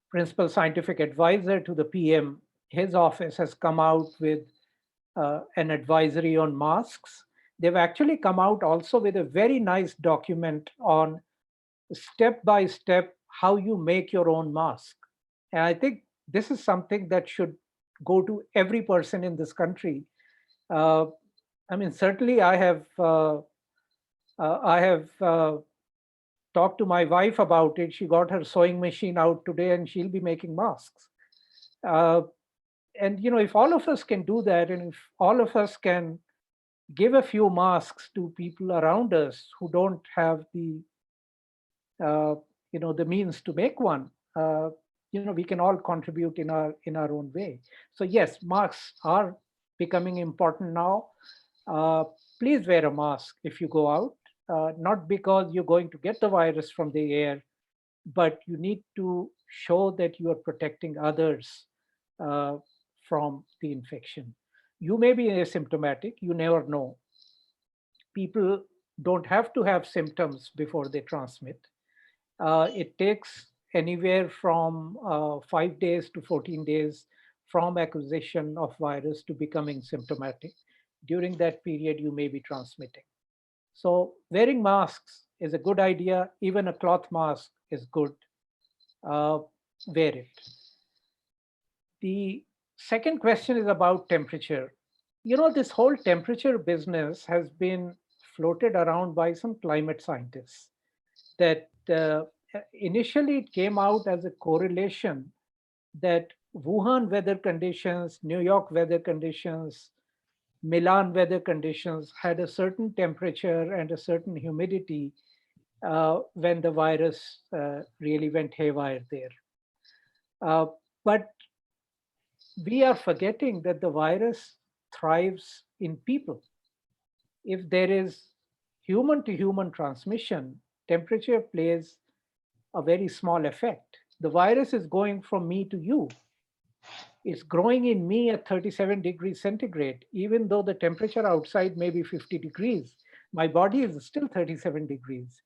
principal scientific advisor to the PM, his office has come out with an advisory on masks. They've actually come out also with a very nice document on step by step how you make your own mask. And I think this is something that should go to every person in this country. Uh, I mean, certainly I have talked to my wife about it. She got her sewing machine out today, and she'll be making masks. Uh, and if all of us can do that, and if all of us can give a few masks to people around us who don't have the the means to make one, we can all contribute in our own way. So yes, masks are becoming important now. Uh, Please wear a mask if you go out, not because you're going to get the virus from the air, but you need to show that you are protecting others uh, from the infection. You may be asymptomatic, you never know. People don't have to have symptoms before they transmit. It takes anywhere from 5 days to 14 days from acquisition of virus to becoming symptomatic. During that period, you may be transmitting. So wearing masks is a good idea. Even a cloth mask is good. Uh, Wear it. The second question is about temperature. This whole temperature business has been floated around by some climate scientists that initially it came out as a correlation that Wuhan weather conditions, New York weather conditions, Milan weather conditions had a certain temperature and a certain humidity when the virus really went haywire there. Uh, but we are forgetting that the virus thrives in people. If there is human to human transmission, temperature plays a very small effect. The virus is going from me to you. It's growing in me at 37 degrees centigrade. Even though the temperature outside may be 50 degrees, my body is still 37 degrees.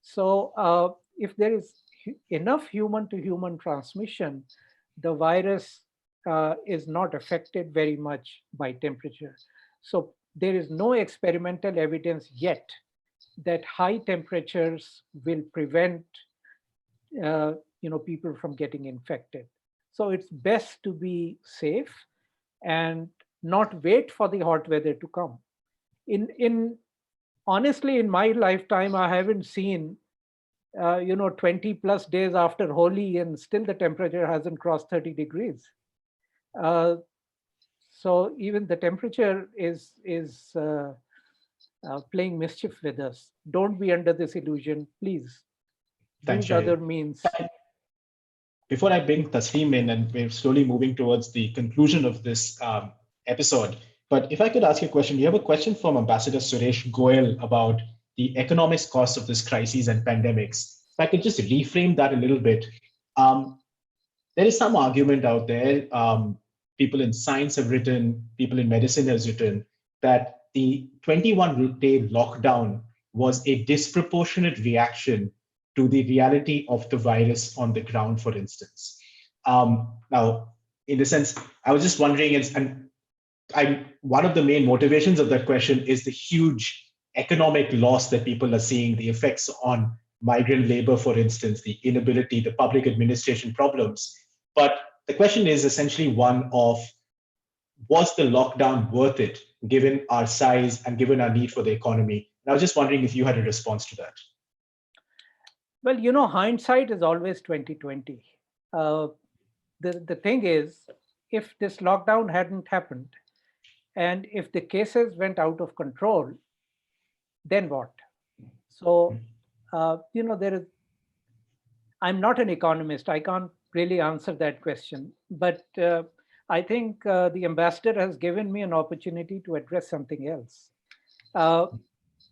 So if there is enough human to human transmission, the virus is not affected very much by temperature. So there is no experimental evidence yet that high temperatures will prevent people from getting infected. So it's best to be safe and not wait for the hot weather to come. In honestly, in my lifetime, I haven't seen 20 plus days after Holi and still the temperature hasn't crossed 30 degrees. So even the temperature is playing mischief with us. Don't be under this illusion, please. Thanks, Use other Shahid. means. Before I bring Tasneem in, and we're slowly moving towards the conclusion of this episode, but if I could ask you a question, we have a question from Ambassador Suresh Goyal about the economic cost of this crisis and pandemics. If I could just reframe that a little bit, um, there is some argument out there. People in science have written, people in medicine has written that the 21-day lockdown was a disproportionate reaction to the reality of the virus on the ground, for instance. Now, in the sense, I was just wondering, one of the main motivations of that question is the huge economic loss that people are seeing, the effects on migrant labor, for instance, the inability, the public administration problems. But the question is essentially one of, was the lockdown worth it, given our size and given our need for the economy? And I was just wondering if you had a response to that. Well, hindsight is always 2020. The thing is, if this lockdown hadn't happened, and if the cases went out of control, then what? So, there is. I'm not an economist. I can't really answer that question. But I think the ambassador has given me an opportunity to address something else.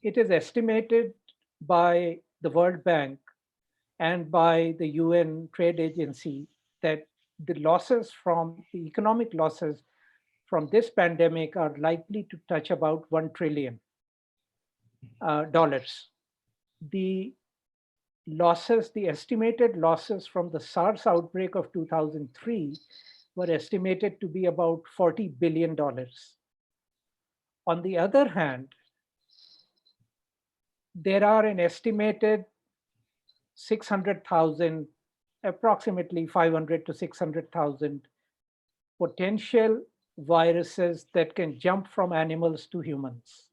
It is estimated by the World Bank and by the UN Trade Agency that the economic losses from this pandemic are likely to touch about $1 trillion. The estimated losses from the SARS outbreak of 2003 were estimated to be about $40 billion. On the other hand, there are an estimated 600,000, approximately 500 to 600,000 potential viruses that can jump from animals to humans.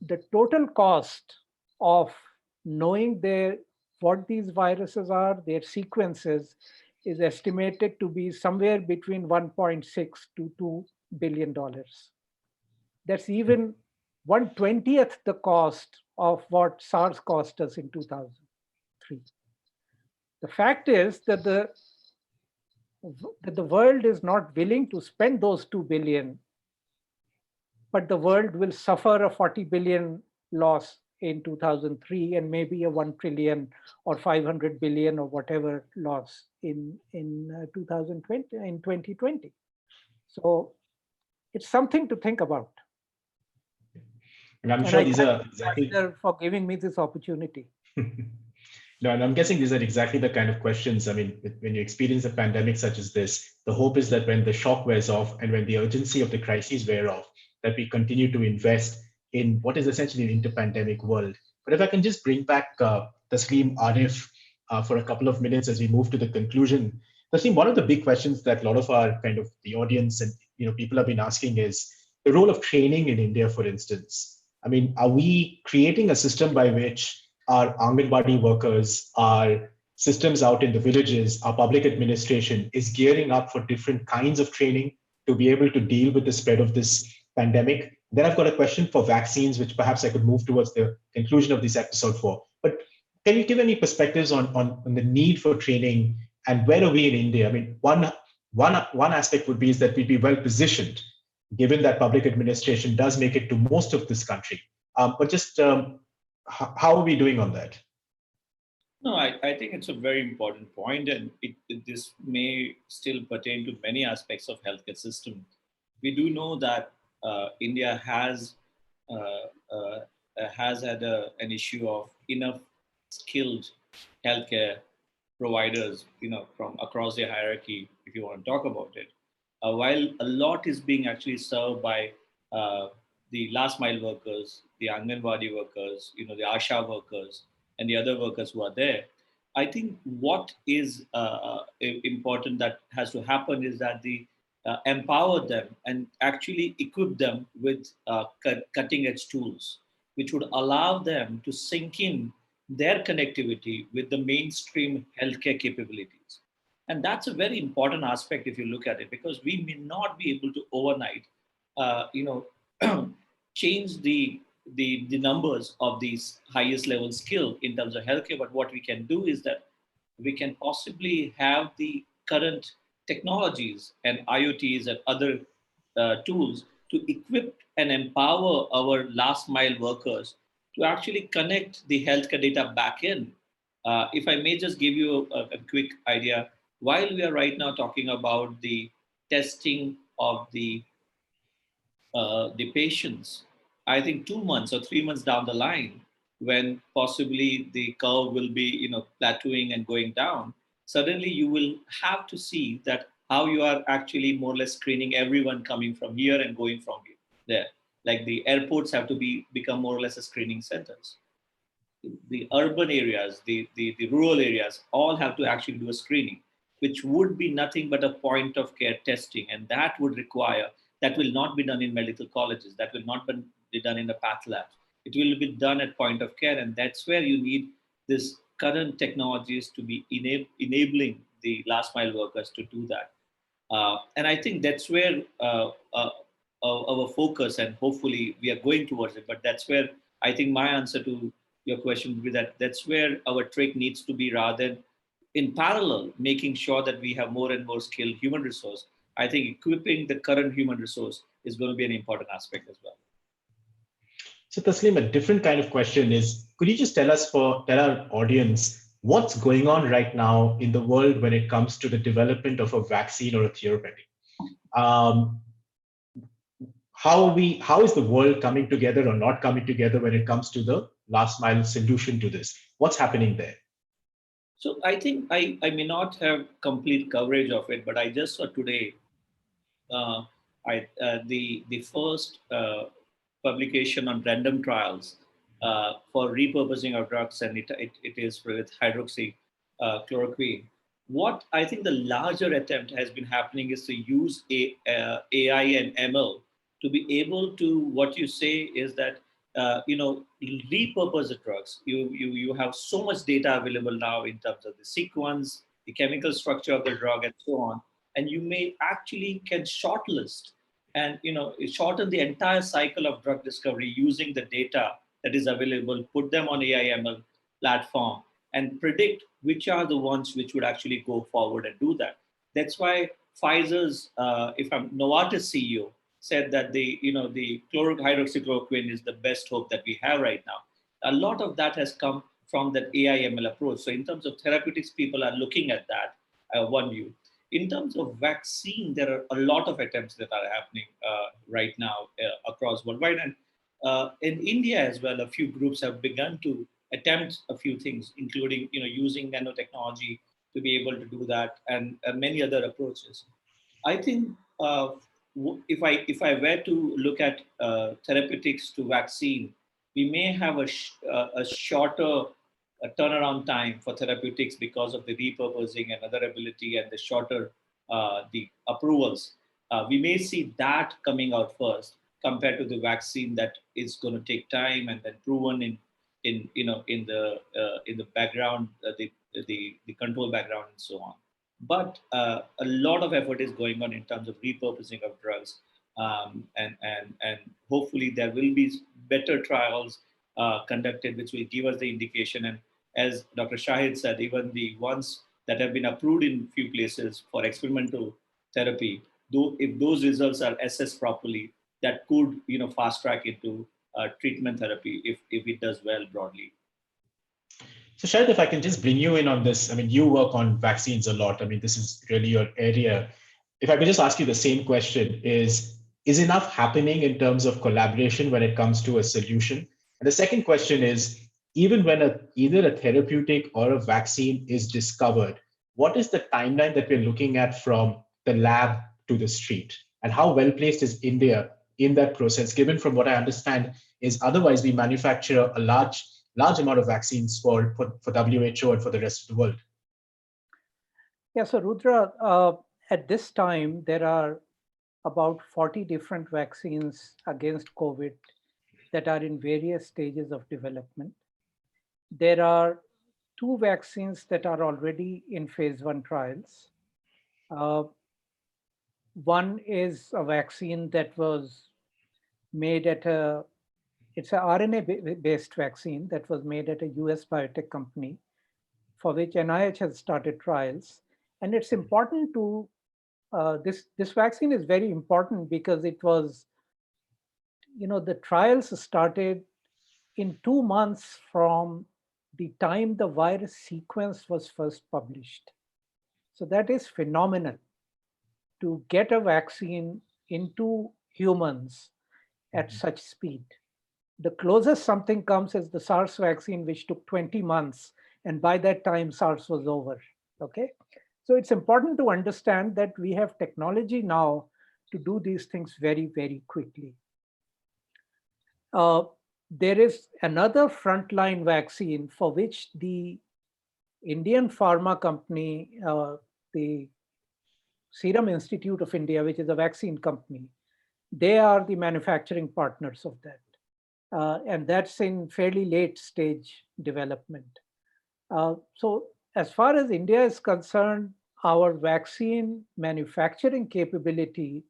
The total cost of knowing what these viruses are, their sequences, is estimated to be somewhere between 1.6 to $2 billion. That's even 1/20th the cost of what SARS cost us in 2003. The fact is that the that the world is not willing to spend those 2 billion, but the world will suffer a 40 billion loss in 2003 and maybe a 1 trillion or 500 billion or whatever loss in 2020 in 2020. So it's something to think about. And I'm And sure I these thank are the exactly. ambassador for giving me this opportunity. No, and I'm guessing these are exactly the kind of questions. I mean, when you experience a pandemic such as this, the hope is that when the shock wears off and when the urgency of the crises wear off, that we continue to invest in what is essentially an inter-pandemic world. But if I can just bring back Tasleem Arif for a couple of minutes as we move to the conclusion. Tasleem, one of the big questions that a lot of our kind of the audience and people have been asking is the role of training in India, for instance. I mean, are we creating a system by which our Anganwadi workers, our systems out in the villages, our public administration is gearing up for different kinds of training to be able to deal with the spread of this pandemic? Then I've got a question for vaccines, which perhaps I could move towards the conclusion of this episode for. But can you give any perspectives on the need for training and where are we in India? I mean, one aspect would be is that we'd be well positioned, given that public administration does make it to most of this country. But just how are we doing on that? No, I think it's a very important point, and this may still pertain to many aspects of healthcare system. We do know that India has had an issue of enough skilled healthcare providers, from across the hierarchy, if you want to talk about it. While a lot is being actually served by the last mile workers, the Anganwadi workers, the ASHA workers, and the other workers who are there, I think what is important that has to happen is that the empower them and actually equip them with cutting edge tools, which would allow them to sync in their connectivity with the mainstream healthcare capabilities. And that's a very important aspect if you look at it, because we may not be able to overnight, change the numbers of these highest level skill in terms of healthcare. But what we can do is that we can possibly have the current technologies and IoTs and other tools to equip and empower our last mile workers to actually connect the healthcare data back in. If I may just give you a quick idea, while we are right now talking about the testing of the patients, I think 2 months or 3 months down the line, when possibly the curve will be plateauing and going down, suddenly you will have to see that how you are actually more or less screening everyone coming from here and going from here there. Like the airports have to become more or less a screening centers. The urban areas, the rural areas, all have to actually do a screening, which would be nothing but a point of care testing. And that would require, that will not be done in medical colleges, that will not be done in the path labs. It will be done at point of care. And that's where you need this current technologies to be enabling the last mile workers to do that. And I think that's where our focus, and hopefully we are going towards it. But that's where I think my answer to your question would be that that's where our trick needs to be, rather than in parallel making sure that we have more and more skilled human resource. I think equipping the current human resource is going to be an important aspect as well. So Tasleem, a different kind of question is, could you just tell our audience what's going on right now in the world when it comes to the development of a vaccine or a therapeutic? How is the world coming together or not coming together when it comes to the last mile solution to this? What's happening there? So I think I may not have complete coverage of it, but I just saw today the first publication on random trials for repurposing of drugs, and it is with hydroxychloroquine. What I think the larger attempt has been happening is to use AI and ML to be able to, what you say is that repurpose the drugs. You have so much data available now in terms of the sequence, the chemical structure of the drug, and so on, and you may actually can shortlist and shorten the entire cycle of drug discovery using the data that is available, put them on AI/ML platform, and predict which are the ones which would actually go forward and do that. That's why Pfizer's, if I'm Novartis CEO, said that the hydroxychloroquine is the best hope that we have right now. A lot of that has come from that AI/ML approach. So in terms of therapeutics, people are looking at that. One view. In terms of vaccine, there are a lot of attempts that are happening right now across worldwide, and in India as well. A few groups have begun to attempt a few things, including using nanotechnology to be able to do that, and many other approaches. I think if I were to look at therapeutics to vaccine, we may have a shorter turnaround time for therapeutics because of the repurposing and other ability and the shorter the approvals. We may see that coming out first compared to the vaccine that is going to take time and then proven in the background, the control background and so on. But a lot of effort is going on in terms of repurposing of drugs, and hopefully there will be better trials conducted, which will give us the indication. And as Dr. Shahid said, even the ones that have been approved in few places for experimental therapy, though if those results are assessed properly, that could fast track into treatment therapy if it does well broadly. So Shahid, if I can just bring you in on this, I mean, you work on vaccines a lot. I mean, this is really your area. If I could just ask you the same question, is enough happening in terms of collaboration when it comes to a solution? And the second question is, even when either a therapeutic or a vaccine is discovered, what is the timeline that we're looking at from the lab to the street? And how well placed is India in that process, given from what I understand is otherwise we manufacture a large amount of vaccines for WHO and for the rest of the world? Yeah, so Rudra, at this time, there are about 40 different vaccines against COVID that are in various stages of development. There are 2 vaccines that are already in phase 1 trials. One is a vaccine that was made it's an RNA-based vaccine that was made at a US biotech company for which NIH has started trials. And it's important to, this vaccine is very important because it was, the trials started in 2 months from the time the virus sequence was first published. So that is phenomenal to get a vaccine into humans at such speed. The closest something comes is the SARS vaccine, which took 20 months. And by that time, SARS was over. Okay. So it's important to understand that we have technology now to do these things very, very quickly. There is another frontline vaccine for which the Indian pharma company, the Serum Institute of India, which is a vaccine company, they are the manufacturing partners of that. And that's in fairly late stage development. So as far as India is concerned, our vaccine manufacturing capability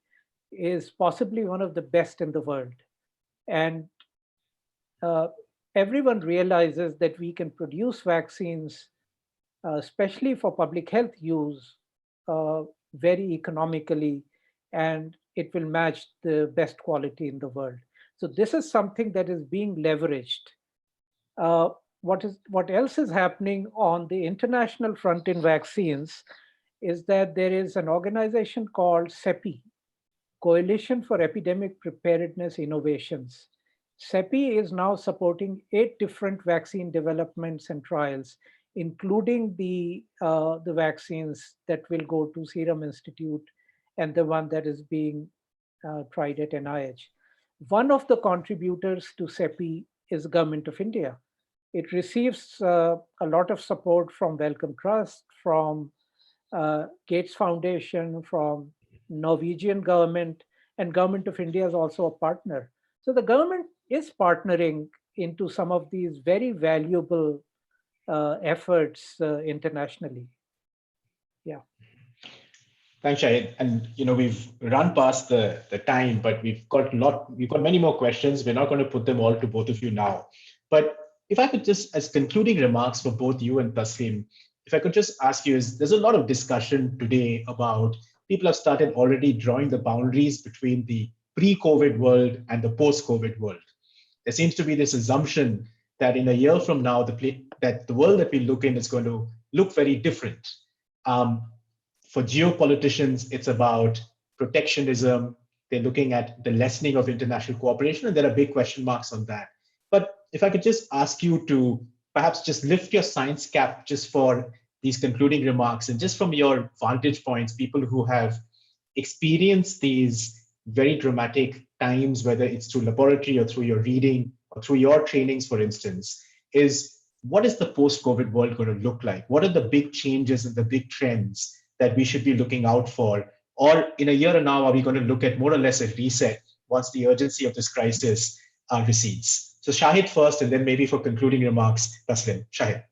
is possibly one of the best in the world. And everyone realizes that we can produce vaccines, especially for public health use, very economically, and it will match the best quality in the world. So this is something that is being leveraged. What else is happening on the international front in vaccines is that there is an organization called CEPI, Coalition for Epidemic Preparedness Innovations. CEPI is now supporting 8 different vaccine developments and trials, including the vaccines that will go to Serum Institute and the one that is being tried at NIH. One of the contributors to CEPI is Government of India. It receives a lot of support from Wellcome Trust, from Gates Foundation, from Norwegian government, and Government of India is also a partner. So the government is partnering into some of these very valuable efforts internationally. Yeah. Thanks, Shahid. And we've run past the time, but we've got many more questions. We're not going to put them all to both of you now. But if I could just, as concluding remarks for both you and Taslim, if I could just ask you, is there's a lot of discussion today about people have started already drawing the boundaries between the pre-COVID world and the post-COVID world. There seems to be this assumption that in a year from now, that the world that we look in is going to look very different. For geopoliticians, it's about protectionism. They're looking at the lessening of international cooperation, and there are big question marks on that. But if I could just ask you to perhaps just lift your science cap just for these concluding remarks, and just from your vantage points, people who have experienced these very dramatic times, whether it's through laboratory or through your reading or through your trainings, for instance, is what is the post-COVID world going to look like? What are the big changes and the big trends that we should be looking out for? Or in a year and now, are we going to look at more or less a reset once the urgency of this crisis recedes? So Shahid first, and then maybe for concluding remarks, Taslim. Shahid.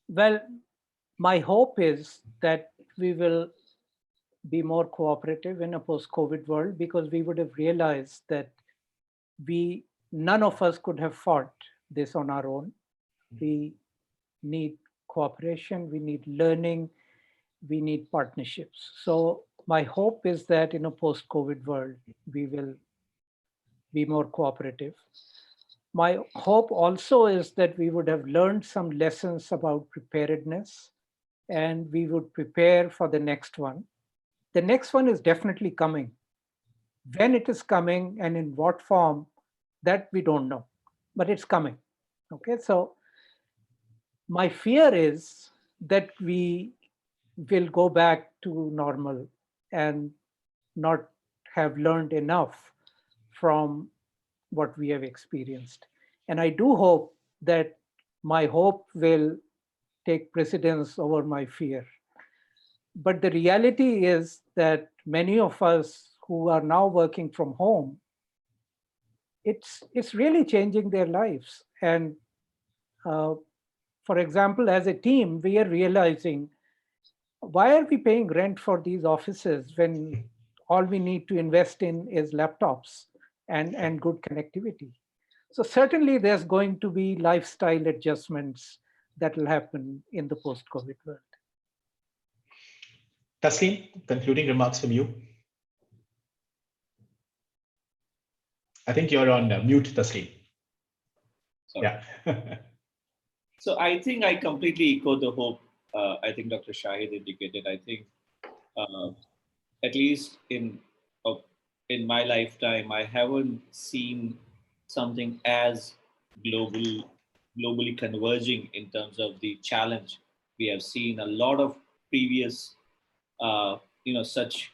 Well, my hope is that we will be more cooperative in a post-COVID world, because we would have realized that none of us could have fought this on our own. We need cooperation, we need learning, we need partnerships. So my hope is that in a post-COVID world, we will be more cooperative. My hope also is that we would have learned some lessons about preparedness, and we would prepare for the next one. The next one is definitely coming. When it is coming and in what form, that we don't know, but it's coming. Okay, so my fear is that we will go back to normal and not have learned enough from what we have experienced. And I do hope that my hope will take precedence over my fear. But the reality is that many of us who are now working from home, it's really changing their lives. And for example, as a team, we are realizing, why are we paying rent for these offices when all we need to invest in is laptops and good connectivity? So certainly there's going to be lifestyle adjustments that will happen in the post-COVID world. Taslim, concluding remarks from you. I think you're on mute, Taslim. Sorry. Yeah. So I think I completely echo the hope. I think Dr. Shahid indicated. I think at least in my lifetime, I haven't seen something as globally converging in terms of the challenge. We have seen a lot of previous, such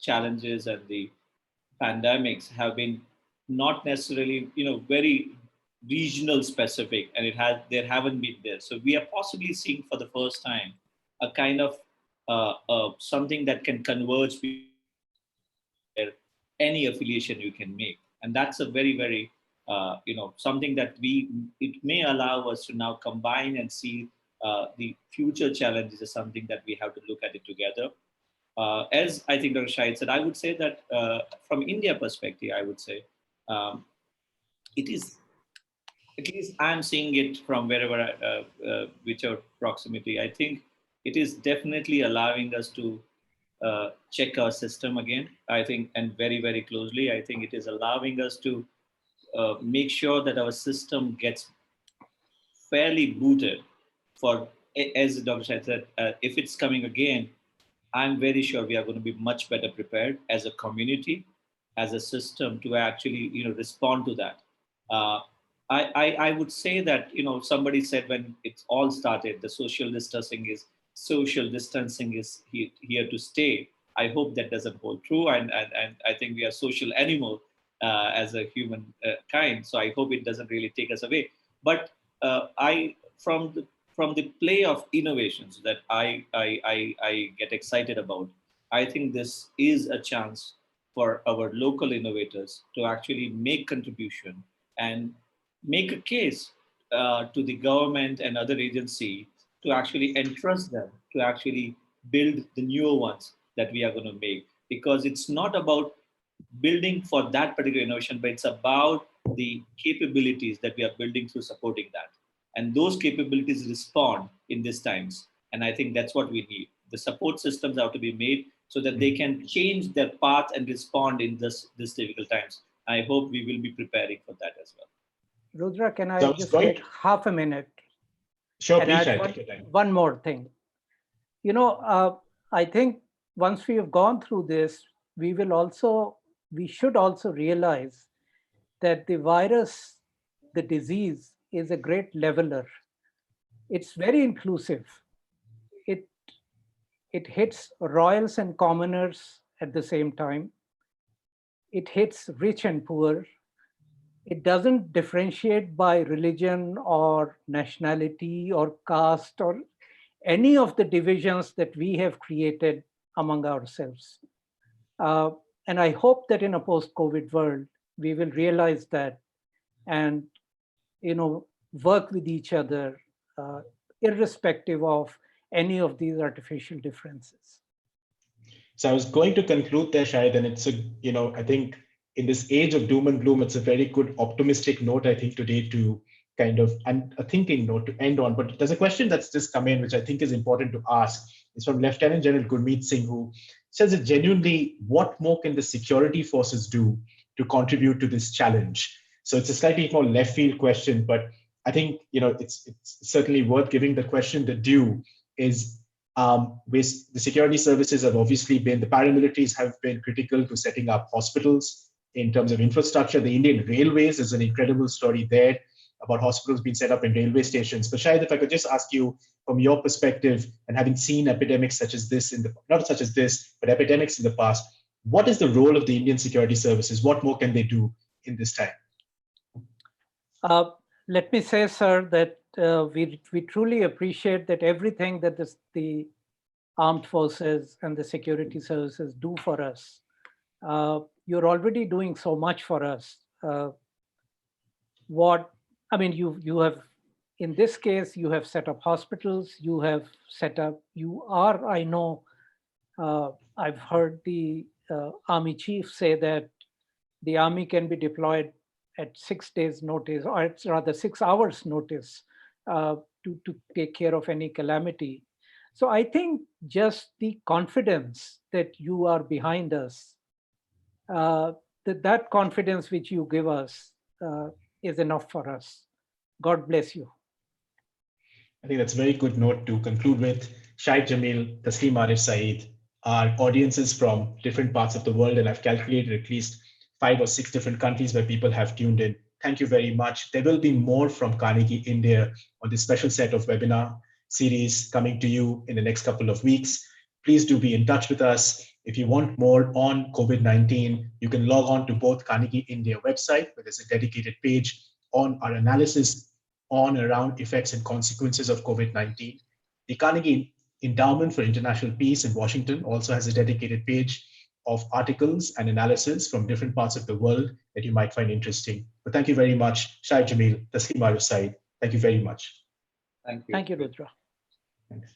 challenges, and the pandemics have been not necessarily, very regional specific, and there haven't been there. So we are possibly seeing for the first time a kind of something that can converge any affiliation you can make, and that's a very, very something that it may allow us to now combine and see the future challenges as something that we have to look at it together. As I think Dr. Shahid said, I would say that from India perspective, I would say it is, at least I'm seeing it from wherever, whichever proximity. I think it is definitely allowing us to check our system again, I think, and very, very closely. I think it is allowing us to make sure that our system gets fairly booted for, as Dr. Shahid said, if it's coming again, I'm very sure we are going to be much better prepared as a community, as a system, to actually, respond to that. I would say that, somebody said when it all started, the social distancing is here to stay. I hope that doesn't hold true, and I think we are social animal as a human kind. So I hope it doesn't really take us away. But from the play of innovations that I get excited about, I think this is a chance for our local innovators to actually make contribution and make a case to the government and other agency to actually entrust them to actually build the newer ones that we are going to make. Because it's not about building for that particular innovation, but it's about the capabilities that we are building through supporting that. and those capabilities respond in these times. And I think that's what we need. The support systems have to be made so that they can change their path and respond in this difficult times. I hope we will be preparing for that as well. Rudra, can I So just take half a minute? Sure, and please, add take your time. one more thing. I think once we have gone through this, we should also realize that the virus, the disease, is a great leveler. It's very inclusive. It hits royals and commoners at the same time. It hits rich and poor. It doesn't differentiate by religion or nationality or caste or any of the divisions that we have created among ourselves. And I hope that in a post-COVID world, we will realize that and work with each other, irrespective of any of these artificial differences. So I was going to conclude there, Shahid, and it's I think in this age of doom and gloom, it's a very good optimistic note, I think, today to kind of, and a thinking note to end on. But there's a question that's just come in, which I think is important to ask. It's from Lieutenant General Gurmeet Singh, who says that genuinely, what more can the security forces do to contribute to this challenge? So it's a slightly more left field question, but I think it's certainly worth giving the question the due. Is with the security services have obviously been, the paramilitaries have been critical to setting up hospitals in terms of infrastructure. The Indian Railways is an incredible story there about hospitals being set up in railway stations. But Shahid, if I could just ask you from your perspective, and having seen epidemics such as this not such as this, but epidemics in the past, what is the role of the Indian security services? What more can they do in this time? Let me say, sir, that we truly appreciate that everything that the armed forces and the security services do for us. You're already doing so much for us. You have, in this case, you have set up hospitals, I know, I've heard the army chief say that the army can be deployed at 6 days notice, or it's rather 6 hours notice to take care of any calamity. So I think just the confidence that you are behind us, that confidence which you give us is enough for us. God bless you. I think that's a very good note to conclude with. Shahid Jamil, Taslim Arif Saeed, our audiences from different parts of the world, and I've calculated at least 5 or 6 different countries where people have tuned in. Thank you very much. There will be more from Carnegie India on this special set of webinar series coming to you in the next couple of weeks. Please do be in touch with us. If you want more on COVID-19, you can log on to both Carnegie India website, where there's a dedicated page on our analysis on around effects and consequences of COVID-19. The Carnegie Endowment for International Peace in Washington also has a dedicated page of articles and analysis from different parts of the world that you might find interesting. But thank you very much, Shahid Jamil, Taslim Arif Saeed. Thank you very much. Thank you. Thank you, Rudra. Thanks.